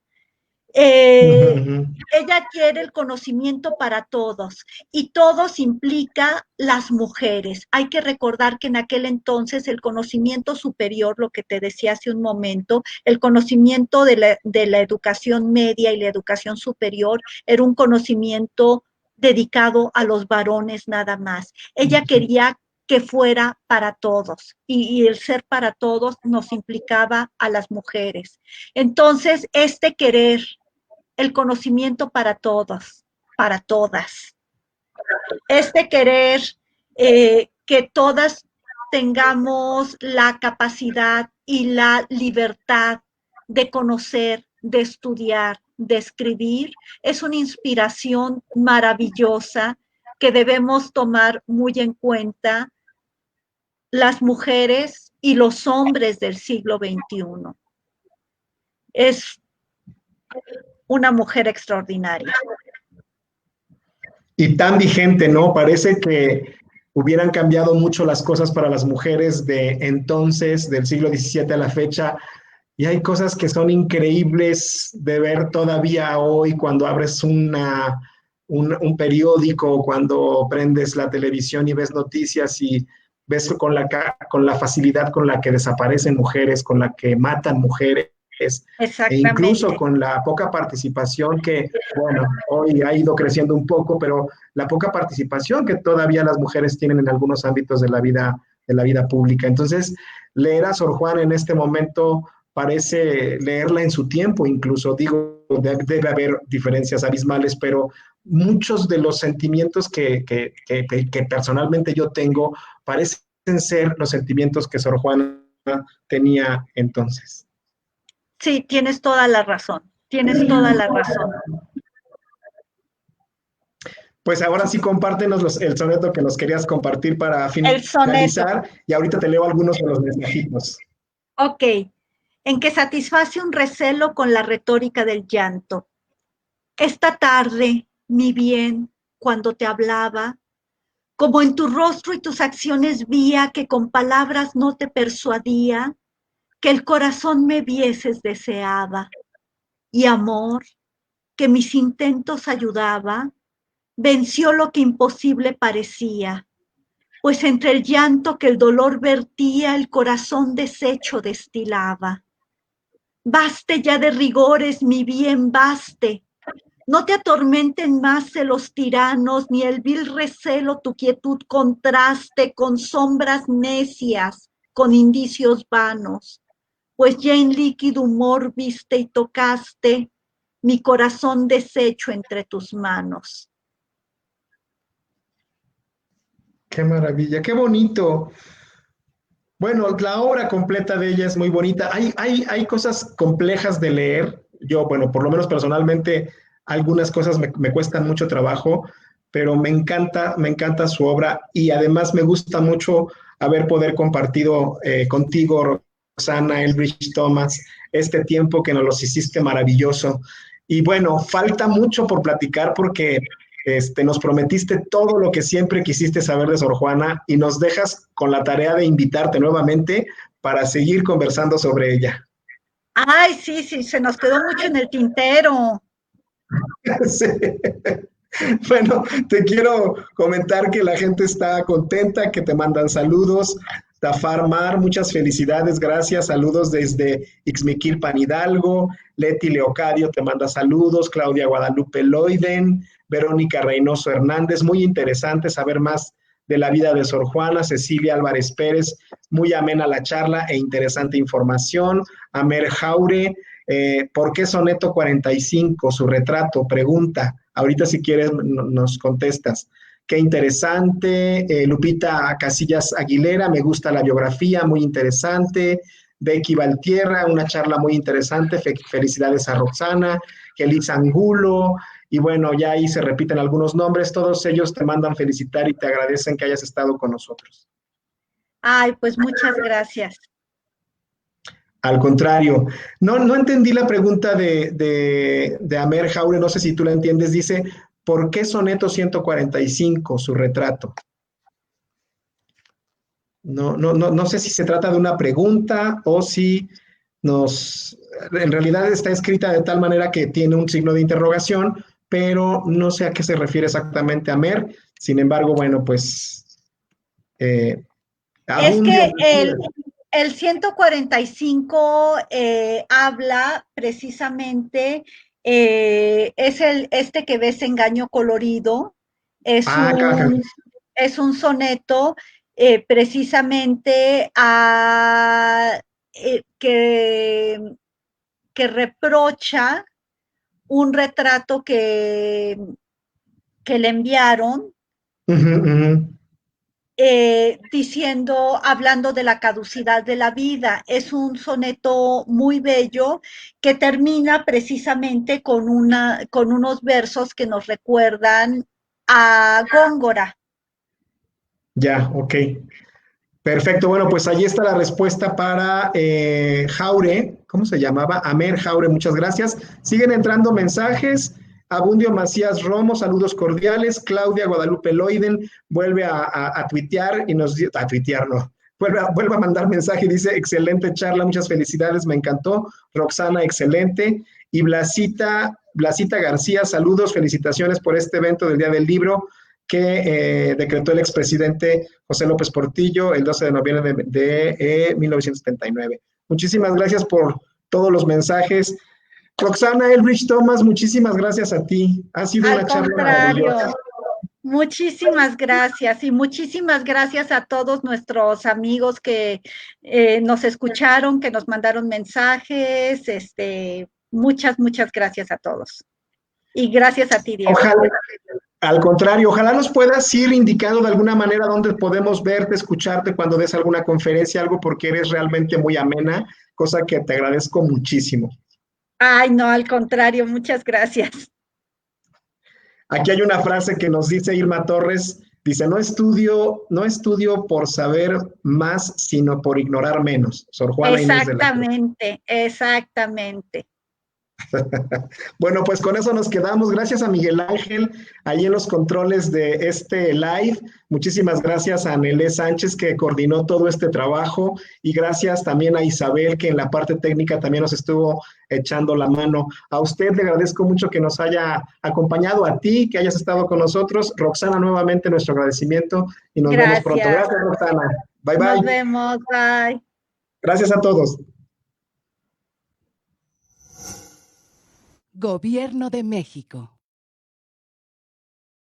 Eh, ella quiere el conocimiento para todos y todos implica las mujeres. Hay que recordar que en aquel entonces el conocimiento superior, lo que te decía hace un momento, el conocimiento de la educación media y la educación superior era un conocimiento dedicado a los varones nada más. Ella quería que fuera para todos y el ser para todos nos implicaba a las mujeres. Entonces, este querer el conocimiento para todos, para todas. Este querer que todas tengamos la capacidad y la libertad de conocer, de estudiar, de escribir, es una inspiración maravillosa que debemos tomar muy en cuenta las mujeres y los hombres del siglo XXI. Es una mujer extraordinaria. Y tan vigente, ¿no? Parece que hubieran cambiado mucho las cosas para las mujeres de entonces, del siglo XVII a la fecha, y hay cosas que son increíbles de ver todavía hoy cuando abres un periódico, cuando prendes la televisión y ves noticias y ves con la facilidad con la que desaparecen mujeres, con la que matan mujeres, e incluso Exactamente. con la poca participación que, bueno, hoy ha ido creciendo un poco, pero la poca participación que todavía las mujeres tienen en algunos ámbitos de la vida pública. Entonces, leer a Sor Juana en este momento parece leerla en su tiempo, incluso digo, debe haber diferencias abismales, pero muchos de los sentimientos que personalmente yo tengo parecen ser los sentimientos que Sor Juana tenía entonces. Sí, tienes toda la razón, tienes toda la razón. Pues ahora sí compártenos el soneto que nos querías compartir para El soneto, finalizar y ahorita te leo algunos de los mensajitos. ok, en que satisface un recelo con la retórica del llanto. Esta tarde, mi bien, cuando te hablaba, como en tu rostro y tus acciones vía que con palabras no te persuadía, que el corazón me vieses deseaba, y amor, que mis intentos ayudaba, venció lo que imposible parecía, pues entre el llanto que el dolor vertía, el corazón deshecho destilaba. Baste ya de rigores, mi bien, baste. No te atormenten más los tiranos, ni el vil recelo tu quietud contraste con sombras necias, con indicios vanos, pues ya en líquido humor viste y tocaste mi corazón deshecho entre tus manos. Qué maravilla, qué bonito. Bueno, la obra completa de ella es muy bonita. Hay cosas complejas de leer. Yo, bueno, por lo menos personalmente, algunas cosas me cuestan mucho trabajo, pero me encanta su obra y además me gusta mucho haber poder compartido contigo, Roxana, Elbridge Thomas, este tiempo que nos los hiciste maravilloso. Y bueno, falta mucho por platicar porque nos prometiste todo lo que siempre quisiste saber de Sor Juana y nos dejas con la tarea de invitarte nuevamente para seguir conversando sobre ella. Ay, sí, sí, se nos quedó mucho en el tintero. Sí. Bueno, te quiero comentar que la gente está contenta, que te mandan saludos. Tafar Mar, muchas felicidades, gracias. Saludos desde Ixmiquilpan, Hidalgo. Leti Leocadio te manda saludos. Claudia Guadalupe Loiden. Verónica Reynoso Hernández, muy interesante saber más de la vida de Sor Juana. Cecilia Álvarez Pérez, muy amena la charla e interesante información. Amer Jaure, ¿por qué soneto 45? Su retrato, pregunta. Ahorita si quieres nos contestas. Qué interesante. Lupita Casillas Aguilera, me gusta la biografía, muy interesante. Becky Valtierra, una charla muy interesante. Felicidades a Roxana. Gelitz Angulo. Y bueno, ya ahí se repiten algunos nombres. Todos ellos te mandan felicitar y te agradecen que hayas estado con nosotros. Ay, pues muchas gracias. Al contrario, no entendí la pregunta de Amer Jaure, no sé si tú la entiendes, dice, ¿por qué soneto 145, su retrato? No sé si se trata de una pregunta o si en realidad está escrita de tal manera que tiene un signo de interrogación, pero no sé a qué se refiere exactamente Amer, sin embargo, bueno, pues Es abunde. que el 145 habla precisamente, es este que ves, Engaño Colorido, es Ah, acá. un, es un soneto precisamente eh, que, que reprocha un retrato que le enviaron, Uh-huh, uh-huh. hablando de la caducidad de la vida. Es un soneto muy bello que termina precisamente con unos versos que nos recuerdan a Góngora. Ya, ok. Perfecto, bueno, pues allí está la respuesta para Jaure, ¿cómo se llamaba? Amer Jaure, muchas gracias. Siguen entrando mensajes. Abundio Macías Romo, saludos cordiales. Claudia Guadalupe Loiden vuelve a tuitear y nos dice, a tuitear no, vuelve a mandar mensaje y dice, excelente charla, muchas felicidades, me encantó. Roxana, excelente. Y Blasita García, saludos, felicitaciones por este evento del Día del Libro que decretó el expresidente José López Portillo el 12 de noviembre de 1979. Muchísimas gracias por todos los mensajes. Roxana Elbridge Thomas, muchísimas gracias a ti. Ha sido Al una charla maravillosa. contrario, muchísimas gracias y muchísimas gracias a todos nuestros amigos que nos escucharon, que nos mandaron mensajes. Muchas, muchas gracias a todos. Y gracias a ti, Diego. Ojalá, al contrario, ojalá nos puedas ir indicando de alguna manera dónde podemos verte, escucharte cuando des alguna conferencia, algo porque eres realmente muy amena, cosa que te agradezco muchísimo. Ay, no, al contrario, muchas gracias. Aquí hay una frase que nos dice Irma Torres, dice, no estudio por saber más, sino por ignorar menos. Sor Juana Inés de la Cruz. Exactamente, exactamente. Bueno, pues con eso nos quedamos. Gracias a Miguel Ángel, ahí en los controles de este live. Muchísimas gracias a Nelé Sánchez, que coordinó todo este trabajo. Y gracias también a Isabel, que en la parte técnica también nos estuvo echando la mano. A usted le agradezco mucho que nos haya acompañado, a ti, que hayas estado con nosotros. Roxana, nuevamente nuestro agradecimiento y nos vemos pronto. Gracias. Gracias, Roxana. Bye, Nos bye. vemos, bye. Gracias a todos. Gobierno de México.